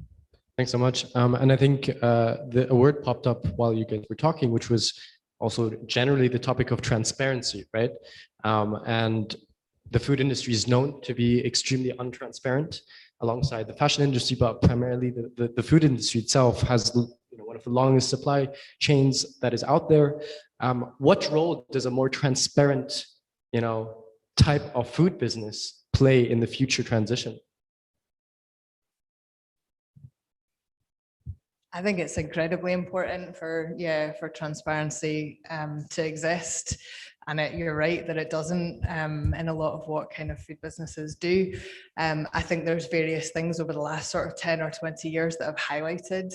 Thanks so much. And I think a word popped up while you guys were talking, which was also generally the topic of transparency, right? And the food industry is known to be extremely untransparent alongside the fashion industry, but primarily the food industry itself has one of the longest supply chains that is out there. What role does a more transparent, type of food business play in the future transition? I think it's incredibly important for transparency to exist. And you're right that it doesn't in a lot of what kind of food businesses do. I think there's various things over the last sort of 10 or 20 years that have highlighted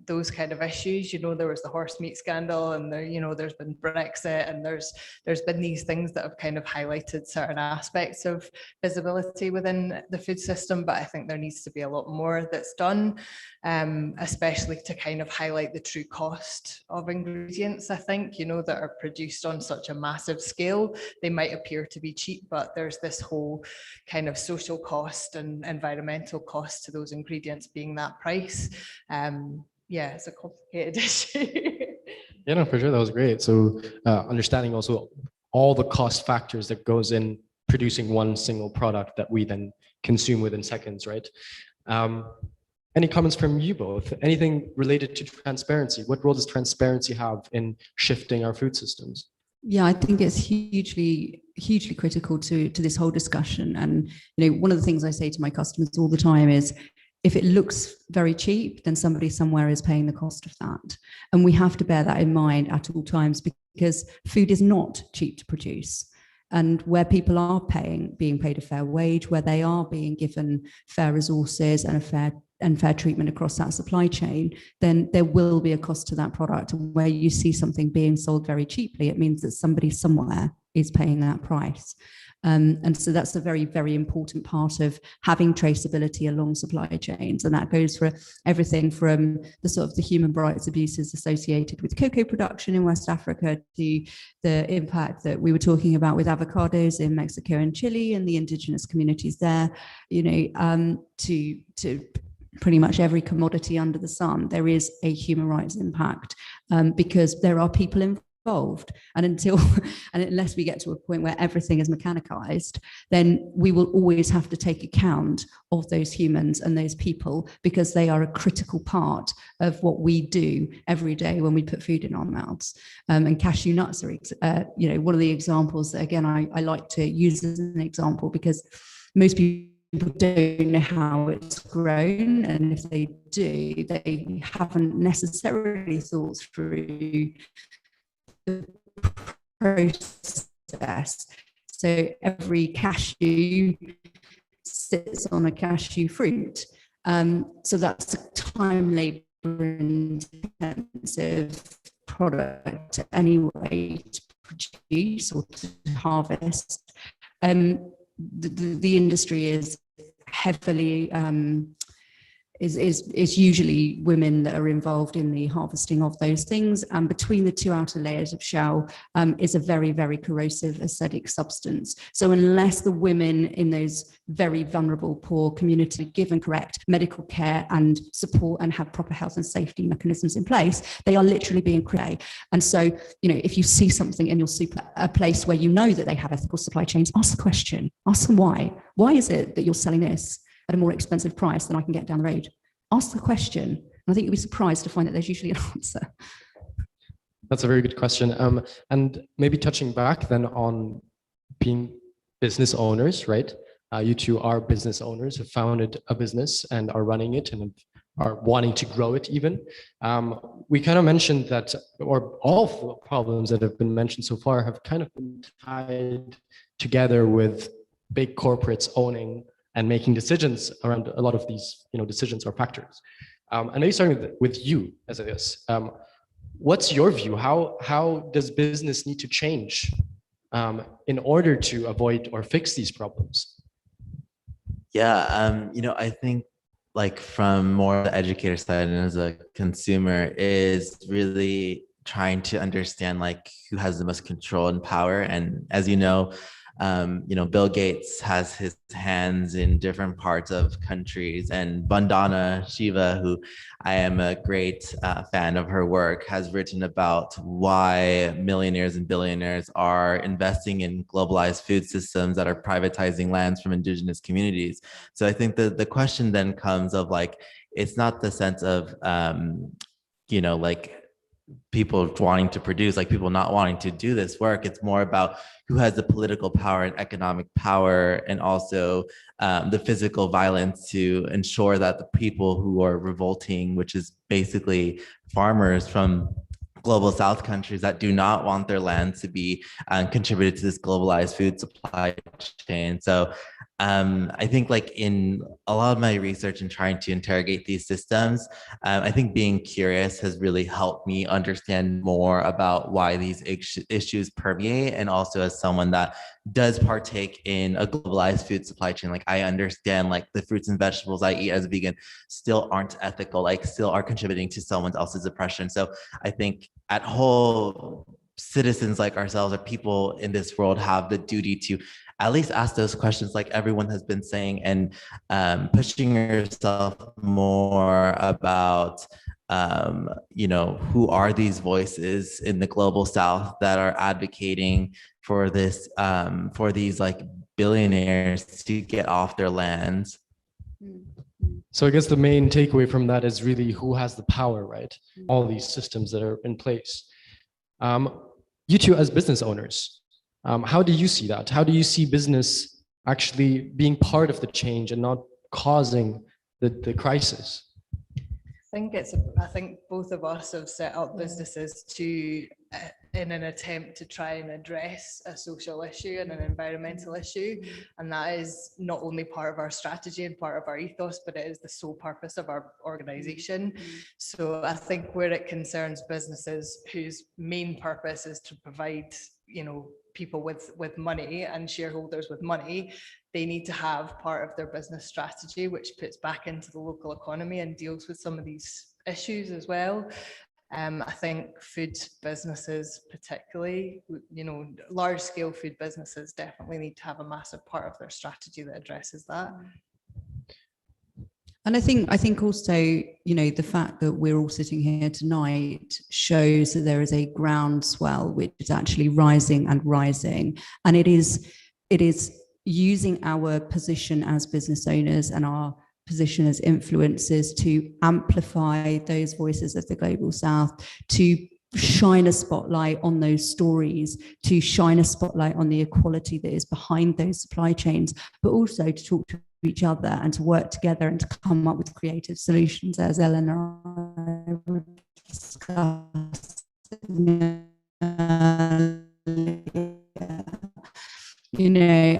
those kind of issues. There was the horse meat scandal, and there's been Brexit, and there's been these things that have kind of highlighted certain aspects of visibility within the food system. But I think there needs to be a lot more that's done, especially to kind of highlight the true cost of ingredients, I think, that are produced on such a massive scale. They might appear to be cheap, but there's this whole kind of social cost and environmental cost to those ingredients being that price. It's a complicated issue. Yeah, no, for sure. That was great. So understanding also all the cost factors that goes in producing one single product that we then consume within seconds, right? Any comments from you both? Anything related to transparency? What role does transparency have in shifting our food systems? Yeah, I think it's hugely critical to this whole discussion. And one of the things I say to my customers all the time is, if it looks very cheap, then somebody somewhere is paying the cost of that. And we have to bear that in mind at all times, because food is not cheap to produce. And where people are being paid a fair wage, where they are being given fair resources and fair treatment across that supply chain, then there will be a cost to that product. And where you see something being sold very cheaply, it means that somebody somewhere is paying that price. And so that's a very, very important part of having traceability along supply chains. And that goes for everything from the sort of the human rights abuses associated with cocoa production in West Africa to the impact that we were talking about with avocados in Mexico and Chile and the indigenous communities there, to pretty much every commodity under the sun. There is a human rights impact because there are people involved. And unless we get to a point where everything is mechanized, then we will always have to take account of those humans and those people, because they are a critical part of what we do every day when we put food in our mouths. And cashew nuts are, one of the examples that, again, I like to use as an example, because most people don't know how it's grown, and if they do, they haven't necessarily thought through the process. So every cashew sits on a cashew fruit. So that's a time, labor intensive product anyway to produce or to harvest. The industry is heavily is usually women that are involved in the harvesting of those things. And between the two outer layers of shell is a very, very corrosive acidic substance. So unless the women in those very vulnerable, poor communities are given correct medical care and support and have proper health and safety mechanisms in place, they are literally being created. And so, if you see something in your super, a place where you know that they have ethical supply chains, ask the question, ask them why. Why is it that you're selling this at a more expensive price than I can get down the road? Ask the question. And I think you'll be surprised to find that there's usually an answer. That's a very good question. And maybe touching back then on being business owners, right? You two are business owners, have founded a business and are running it and are wanting to grow it even. We kind of mentioned that, or all of the problems that have been mentioned so far have kind of been tied together with big corporates owning and making decisions around a lot of these, decisions or factors. And maybe starting with you as it is, what's your view? How does business need to change in order to avoid or fix these problems? Yeah, I think like from more the educator side and as a consumer is really trying to understand like who has the most control and power. And as Bill Gates has his hands in different parts of countries, and Vandana Shiva, who I am a great fan of her work, has written about why millionaires and billionaires are investing in globalized food systems that are privatizing lands from indigenous communities. So I think the question then comes of like, it's not the sense of, like people wanting to produce, like people not wanting to do this work. It's more about who has the political power and economic power, and also the physical violence to ensure that the people who are revolting, which is basically farmers from global South countries that do not want their land to be contributed to this globalized food supply chain. So I think like in a lot of my research and trying to interrogate these systems, I think being curious has really helped me understand more about why these issues permeate. And also as someone that does partake in a globalized food supply chain, like I understand like the fruits and vegetables I eat as a vegan still aren't ethical, like still are contributing to someone else's oppression. So I think at whole, citizens like ourselves or people in this world have the duty to at least ask those questions like everyone has been saying, and pushing yourself more about who are these voices in the global South that are advocating for this, for these like billionaires to get off their lands. So I guess the main takeaway from that is really who has the power, right? All these systems that are in place. You two as business owners, how do you see that? How do you see business actually being part of the change and not causing the crisis? I think both of us have set up businesses to in an attempt to try and address a social issue and an environmental issue. And that is not only part of our strategy and part of our ethos, but it is the sole purpose of our organization. So I think where it concerns businesses whose main purpose is to provide, you know, people with money and shareholders with money, they need to have part of their business strategy which puts back into the local economy and deals with some of these issues as well. I think food businesses, particularly, you know, large scale food businesses definitely need to have a massive part of their strategy that addresses that. And I think also, you know, the fact that we're all sitting here tonight shows that there is a groundswell which is actually rising and rising. And it is using our position as business owners and our position as influencers to amplify those voices of the global south, to shine a spotlight on those stories, to shine a spotlight on the equality that is behind those supply chains, but also to talk to each other and to work together and to come up with creative solutions, as Ellen and I were discussing earlier. You know,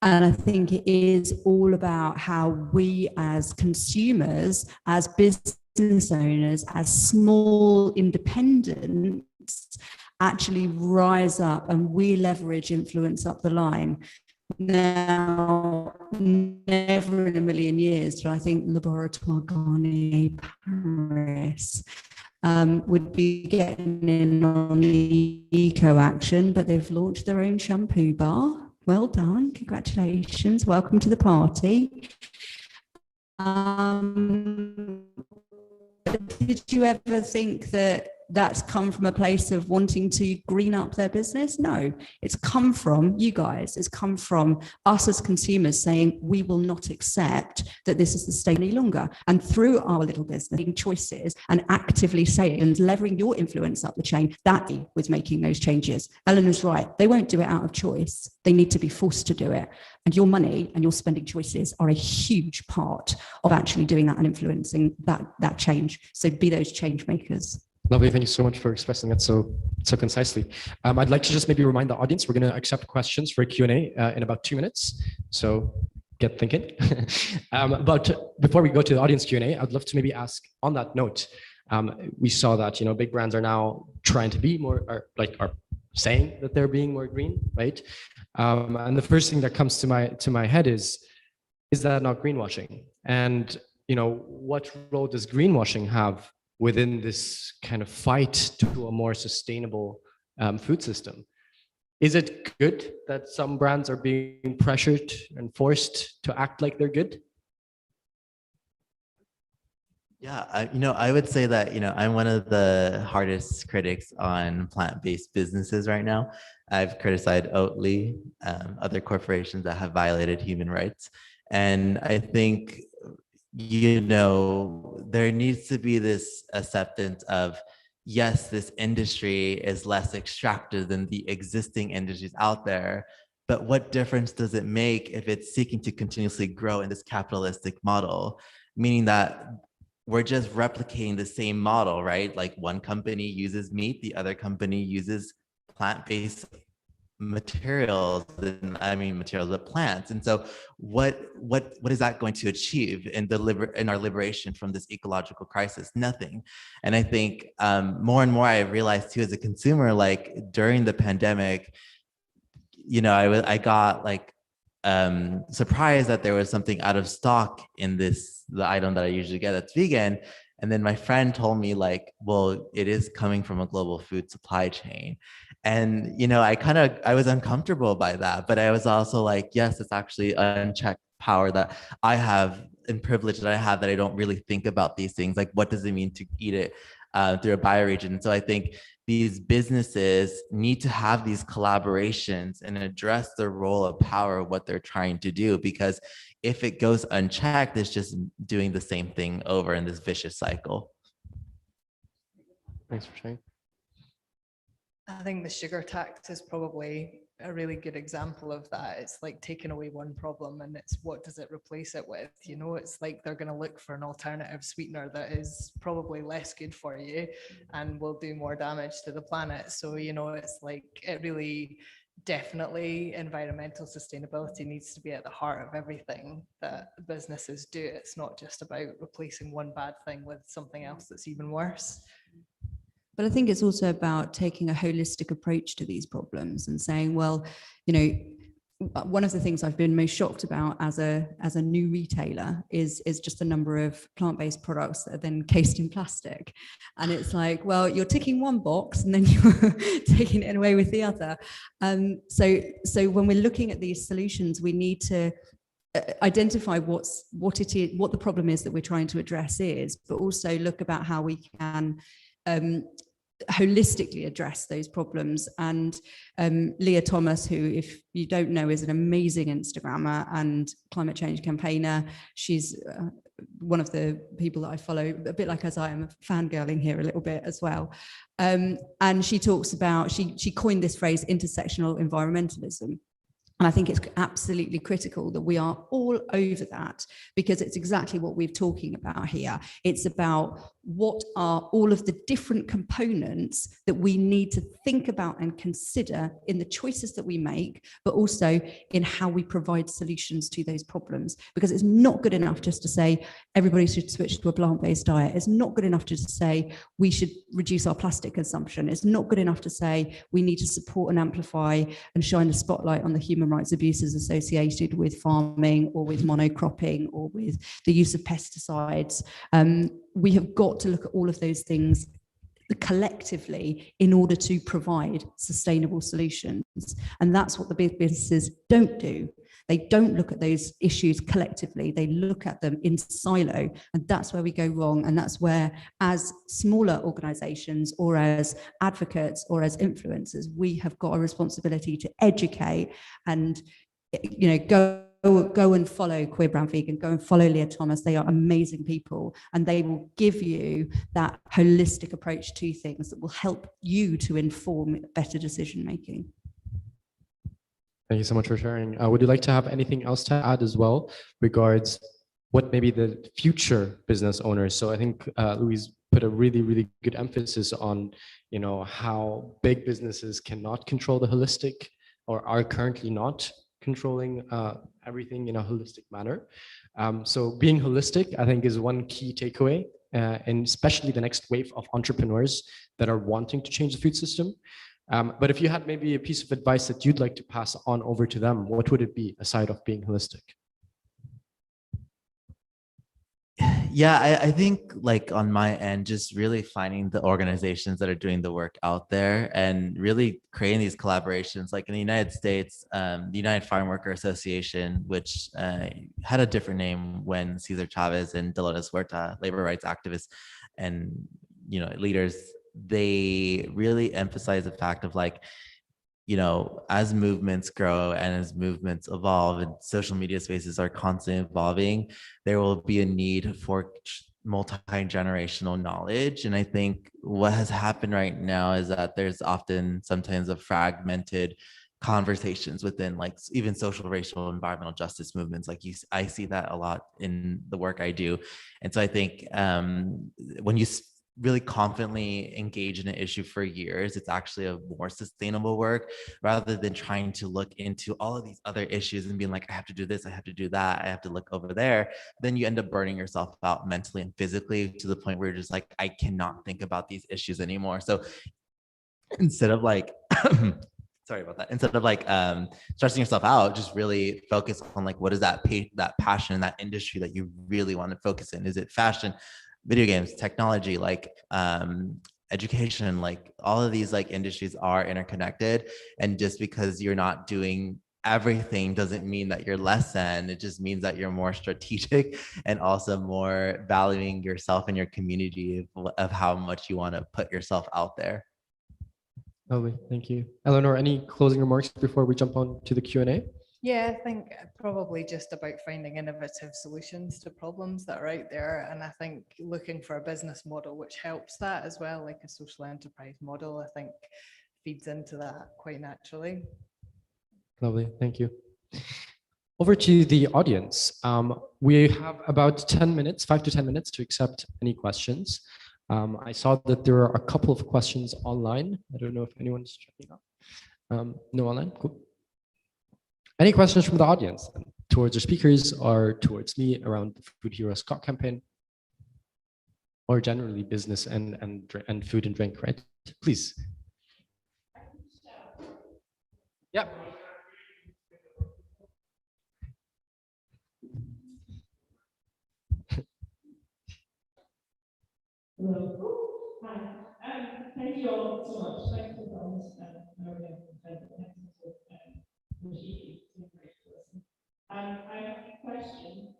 and I think it is all about how we as consumers, as business owners, as small independents actually rise up and we leverage influence up the line. Now, never in a million years did I think Laboratoire Garnier Paris would be getting in on the eco action, but they've launched their own shampoo bar. Well done, congratulations, welcome to the party. Did you ever think that that's come from a place of wanting to green up their business? No, it's come from you guys. It's come from us as consumers saying we will not accept that this is the state any longer. And through our little business, making choices and actively saying and leveraging your influence up the chain, that was making those changes. Eleanor's right. They won't do it out of choice. They need to be forced to do it. And your money and your spending choices are a huge part of actually doing that and influencing that change. So be those change makers. Lovely, thank you so much for expressing that so concisely. I'd like to just maybe remind the audience, we're going to accept questions for a Q&A in about 2 minutes. So get thinking. But before we go to the audience Q&A, I'd love to maybe ask on that note, we saw that, you know, big brands are now trying to be more, are saying that they're being more green, right? And the first thing that comes to my head is that not greenwashing? And, you know, what role does greenwashing have within this kind of fight to a more sustainable food system? Is it good that some brands are being pressured and forced to act like they're good? Yeah, I would say that, I'm one of the hardest critics on plant-based businesses right now. I've criticized Oatly, other corporations that have violated human rights. And I think, there needs to be this acceptance of, yes, this industry is less extractive than the existing industries out there, but what difference does it make if it's seeking to continuously grow in this capitalistic model? Meaning that we're just replicating the same model, right? Like one company uses meat, the other company uses plant-based materials, but plants. And so what is that going to achieve in our liberation from this ecological crisis? Nothing. And I think more and more I realized too, as a consumer, like during the pandemic, I got like surprised that there was something out of stock in the item that I usually get that's vegan. And then my friend told me like, well, it is coming from a global food supply chain. And, I was uncomfortable by that, but I was also like, yes, it's actually unchecked power that I have and privilege that I have that I don't really think about these things. Like, what does it mean to eat it through a bioregion? So I think these businesses need to have these collaborations and address the role of power of what they're trying to do, because if it goes unchecked, it's just doing the same thing over in this vicious cycle. Thanks for sharing. I think the sugar tax is probably a really good example of that. It's like taking away one problem and it's what does it replace it with? You know, it's like they're going to look for an alternative sweetener that is probably less good for you and will do more damage to the planet. So, you know, it's like it really definitely environmental sustainability needs to be at the heart of everything that businesses do. It's not just about replacing one bad thing with something else that's even worse. But I think it's also about taking a holistic approach to these problems and saying, well, you know, one of the things I've been most shocked about as a new retailer is just the number of plant-based products that are then cased in plastic. And it's like, well, you're ticking one box and then you're taking it away with the other. So when we're looking at these solutions, we need to identify what the problem is that we're trying to address is, but also look about how we can holistically address those problems. And Leah Thomas, who, if you don't know, is an amazing Instagrammer and climate change campaigner. She's one of the people that I follow, a bit like as I am fangirling here a little bit as well. And she talks about, she coined this phrase, intersectional environmentalism. And I think it's absolutely critical that we are all over that, because it's exactly what we're talking about here. It's about what are all of the different components that we need to think about and consider in the choices that we make, but also in how we provide solutions to those problems. Because it's not good enough just to say everybody should switch to a plant-based diet. It's not good enough just to say we should reduce our plastic consumption. It's not good enough to say we need to support and amplify and shine the spotlight on the human rights abuses associated with farming or with monocropping or with the use of pesticides. We have got to look at all of those things collectively in order to provide sustainable solutions. And that's what the big businesses don't do. They don't look at those issues collectively. They look at them in silo. And that's where we go wrong. And that's where, as smaller organizations or as advocates or as influencers, we have got a responsibility to educate and, you know, go and follow Queer Brown Vegan, go and follow Leah Thomas. They are amazing people, and they will give you that holistic approach to things that will help you to inform better decision making. Thank you so much for sharing. Would you like to have anything else to add as well regards what maybe the future business owners? So I think Louise put a really, really good emphasis on, you know, how big businesses cannot control the holistic, or are currently not controlling everything in a holistic manner. So being holistic, I think, is one key takeaway, and especially the next wave of entrepreneurs that are wanting to change the food system. But if you had maybe a piece of advice that you'd like to pass on over to them, what would it be aside of being holistic? Yeah, I think, like, on my end, just really finding the organizations that are doing the work out there and really creating these collaborations. Like in the United States, the United Farm Worker Association, which had a different name when Cesar Chavez and Dolores Huerta, labor rights activists and, you know, leaders, they really emphasize the fact of, like, you know, as movements grow and as movements evolve and social media spaces are constantly evolving, there will be a need for multi-generational knowledge. And I think what has happened right now is that there's often sometimes a fragmented conversations within, like, even social, racial, environmental justice movements. Like I see that a lot in the work I do. And so I think when you really confidently engage in an issue for years, it's actually a more sustainable work, rather than trying to look into all of these other issues and being like, I have to do this, I have to do that, I have to look over there. Then you end up burning yourself out mentally and physically to the point where you're just like, I cannot think about these issues anymore. So instead of like, sorry about that, instead of like stressing yourself out, just really focus on, like, what is that passion, that industry that you really want to focus in? Is it fashion, video games, technology, like education? Like, all of these, like, industries are interconnected, and just because you're not doing everything doesn't mean that you're less than. It just means that you're more strategic and also more valuing yourself and your community of how much you want to put yourself out there. Lovely, thank you. Eleanor, any closing remarks before we jump on to the Q&A? Yeah, I think probably just about finding innovative solutions to problems that are out there. And I think looking for a business model which helps that as well, like a social enterprise model, I think feeds into that quite naturally. Lovely, thank you. Over to the audience. We have about 10 minutes, 5 to 10 minutes to accept any questions. I saw that there are a couple of questions online. I don't know if anyone's checking out. No online, cool. Any questions from the audience towards the speakers or towards me around the Food Heroes COP campaign? Or generally business and food and drink, right? Please. Yeah. Thank you all so much. Thank you for this. I have a question.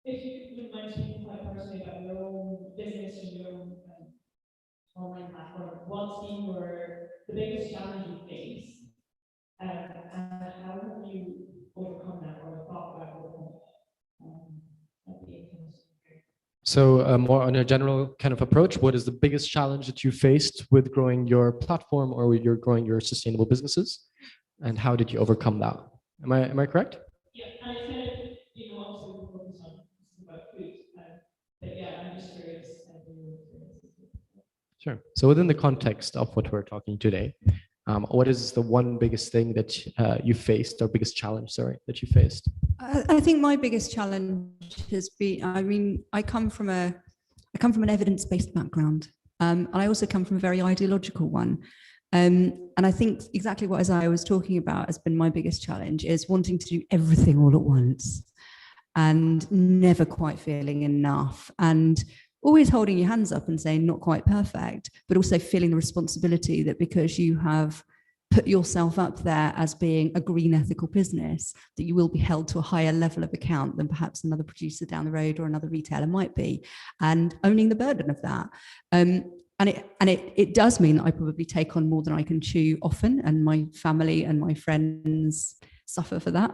If you would mind speaking quite personally about your own business and your own online platform, what's been the biggest challenge you face, and how have you overcome that or thought about overcoming it? So more on a general kind of approach, what is the biggest challenge that you faced with growing your platform or with growing your sustainable businesses? And how did you overcome that? Am I correct? Yeah, and I said, obviously we focus on about food, but yeah, I'm just curious. Sure. So within the context of what we're talking today, what is the one biggest thing that you faced, or biggest challenge, sorry, that you faced? I think my biggest challenge has been, I come from an evidence-based background, and I also come from a very ideological one. And I think exactly what Isaiah was talking about has been my biggest challenge, is wanting to do everything all at once and never quite feeling enough, and always holding your hands up and saying not quite perfect, but also feeling the responsibility that because you have put yourself up there as being a green ethical business, that you will be held to a higher level of account than perhaps another producer down the road or another retailer might be, and owning the burden of that. And it does mean that I probably take on more than I can chew often, and my family and my friends suffer for that.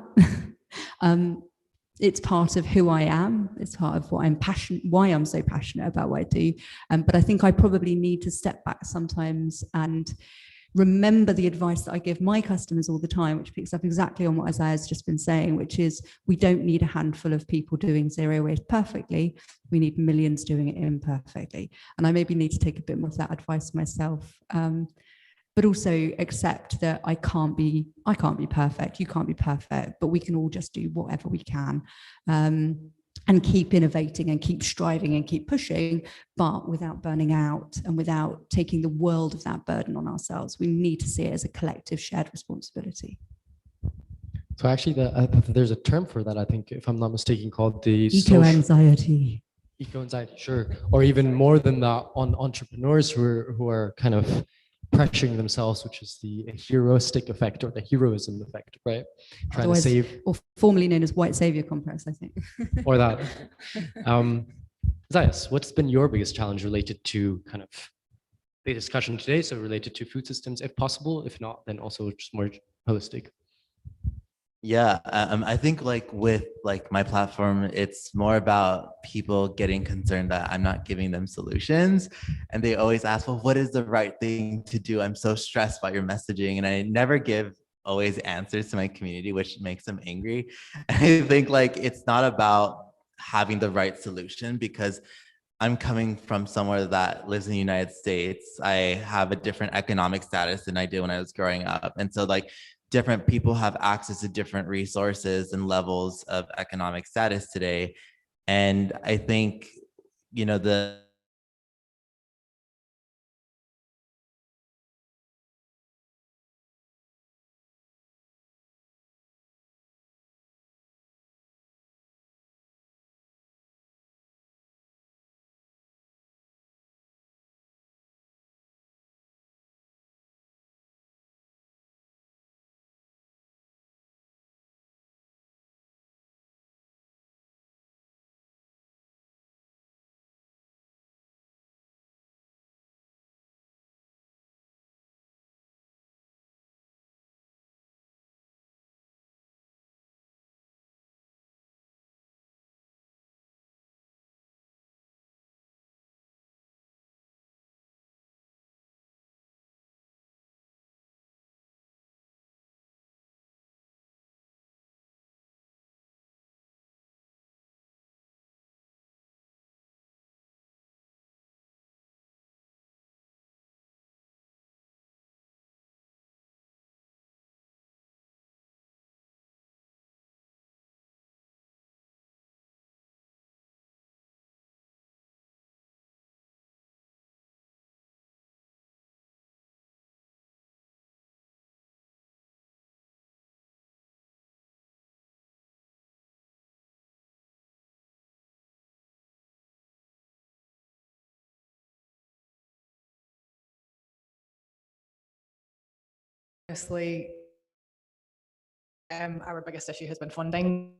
It's part of who I am. It's part of what why I'm so passionate about what I do. But I think I probably need to step back sometimes and remember the advice that I give my customers all the time, which picks up exactly on what Isaiah's just been saying, which is we don't need a handful of people doing zero waste perfectly. We need millions doing it imperfectly. And I maybe need to take a bit more of that advice myself. But also accept that I can't be perfect, you can't be perfect, but we can all just do whatever we can, and keep innovating and keep striving and keep pushing, but without burning out and without taking the world of that burden on ourselves. We need to see it as a collective shared responsibility. So actually there's a term for that, I think, if I'm not mistaken, called the eco-anxiety. Eco-anxiety, sure. Or even more than that, on entrepreneurs who are kind of pressuring themselves, which is the heroistic effect or the heroism effect, right? Trying Otherwise, to save, or formerly known as white savior complex, I think. or that. Zayas, what's been your biggest challenge related to kind of the discussion today? So related to food systems, if possible. If not, then also just more holistic. Yeah, I think with my platform, it's more about people getting concerned that I'm not giving them solutions. And they always ask, well, what is the right thing to do? I'm so stressed by your messaging. And I never give always answers to my community, which makes them angry. And I think it's not about having the right solution, because I'm coming from somewhere that lives in the United States. I have a different economic status than I did when I was growing up. And so different people have access to different resources and levels of economic status today. And I think, the Obviously, our biggest issue has been funding.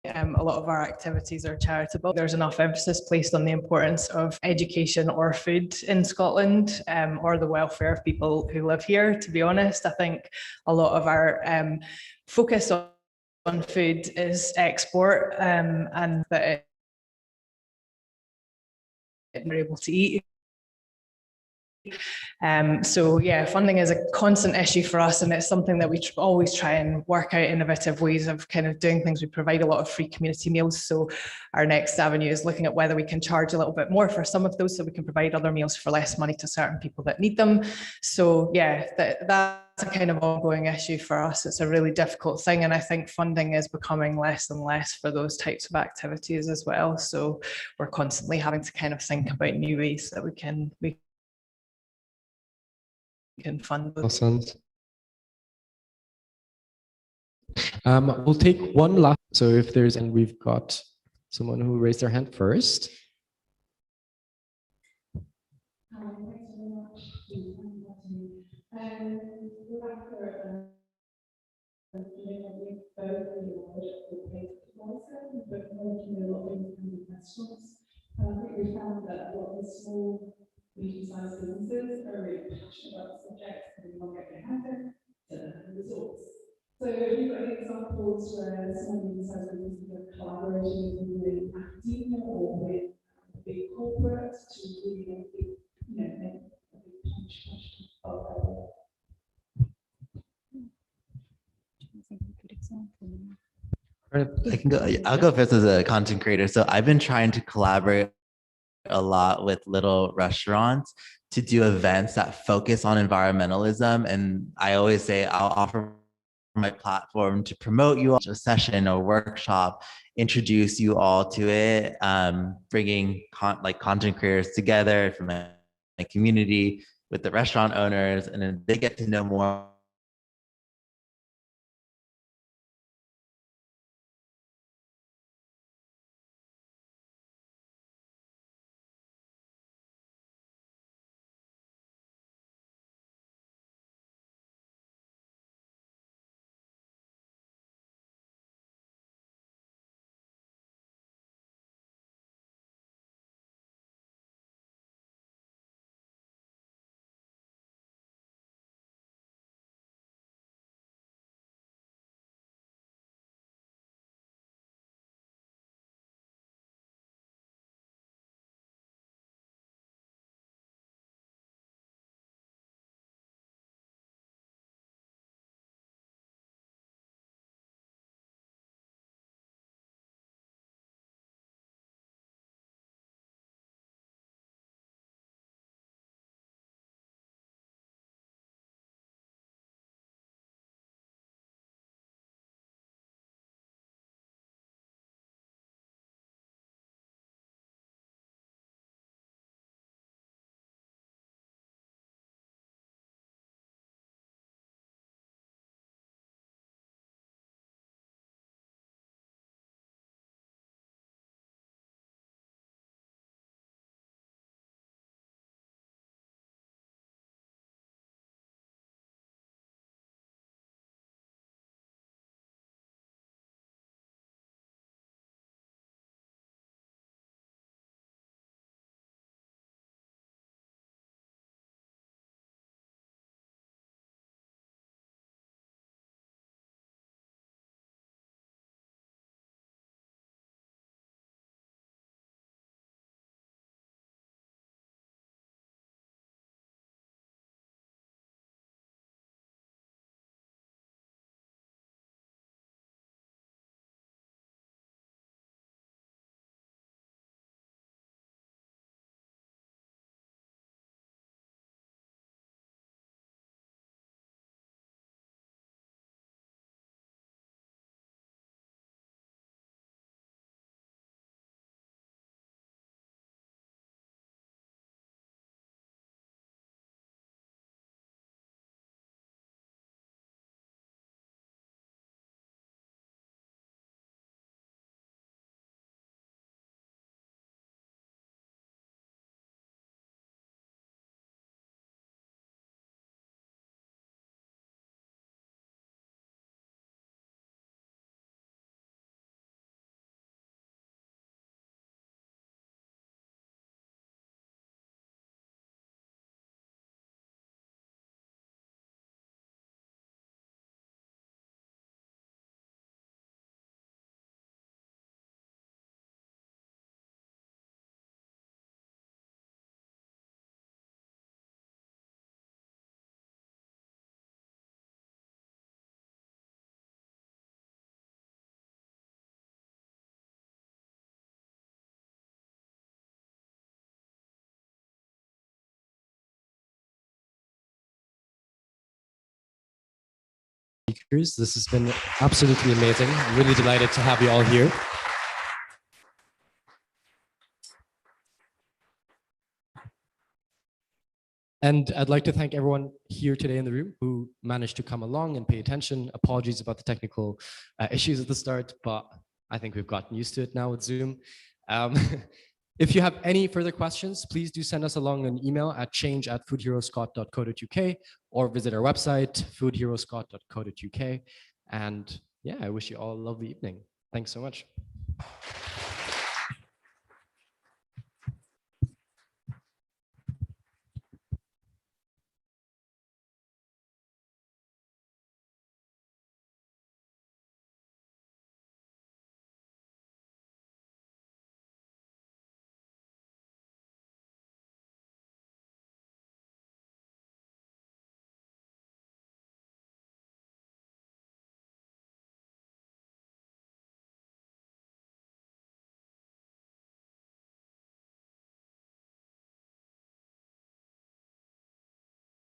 A lot of our activities are charitable. There's enough emphasis placed on the importance of education or food in Scotland, or the welfare of people who live here. To be honest, I think a lot of our focus on food is export, and that we're able to eat. So yeah, funding is a constant issue for us, and it's something that we always try and work out innovative ways of kind of doing things. We provide a lot of free community meals, so our next avenue is looking at whether we can charge a little bit more for some of those so we can provide other meals for less money to certain people that need them. So yeah, that's a kind of ongoing issue for us. It's a really difficult thing, and I think funding is becoming less and less for those types of activities as well. So we're constantly having to kind of think about new ways that we can fund those. We'll take one last. So if there's, and we've got someone who raised their hand first. We found that a lot of small, medium-sized businesses are really passionate about subjects and they want to get their hands in results. So have you got any examples where small, medium-sized businesses have collaborated with academia or with big corporates to really make a big contribution of I can go. I'll go first as a content creator. So I've been trying to collaborate a lot with little restaurants to do events that focus on environmentalism. And I always say I'll offer my platform to promote you all to a session or workshop, introduce you all to it, bringing content creators together from my community with the restaurant owners, and then they get to know more speakers. This has been absolutely amazing. I'm really delighted to have you all here. And I'd like to thank everyone here today in the room who managed to come along and pay attention. Apologies about the technical issues at the start, but I think we've gotten used to it now with Zoom. If you have any further questions, please do send us along an email at change@foodheroescot.co.uk or visit our website, foodheroescot.co.uk. And yeah, I wish you all a lovely evening. Thanks so much.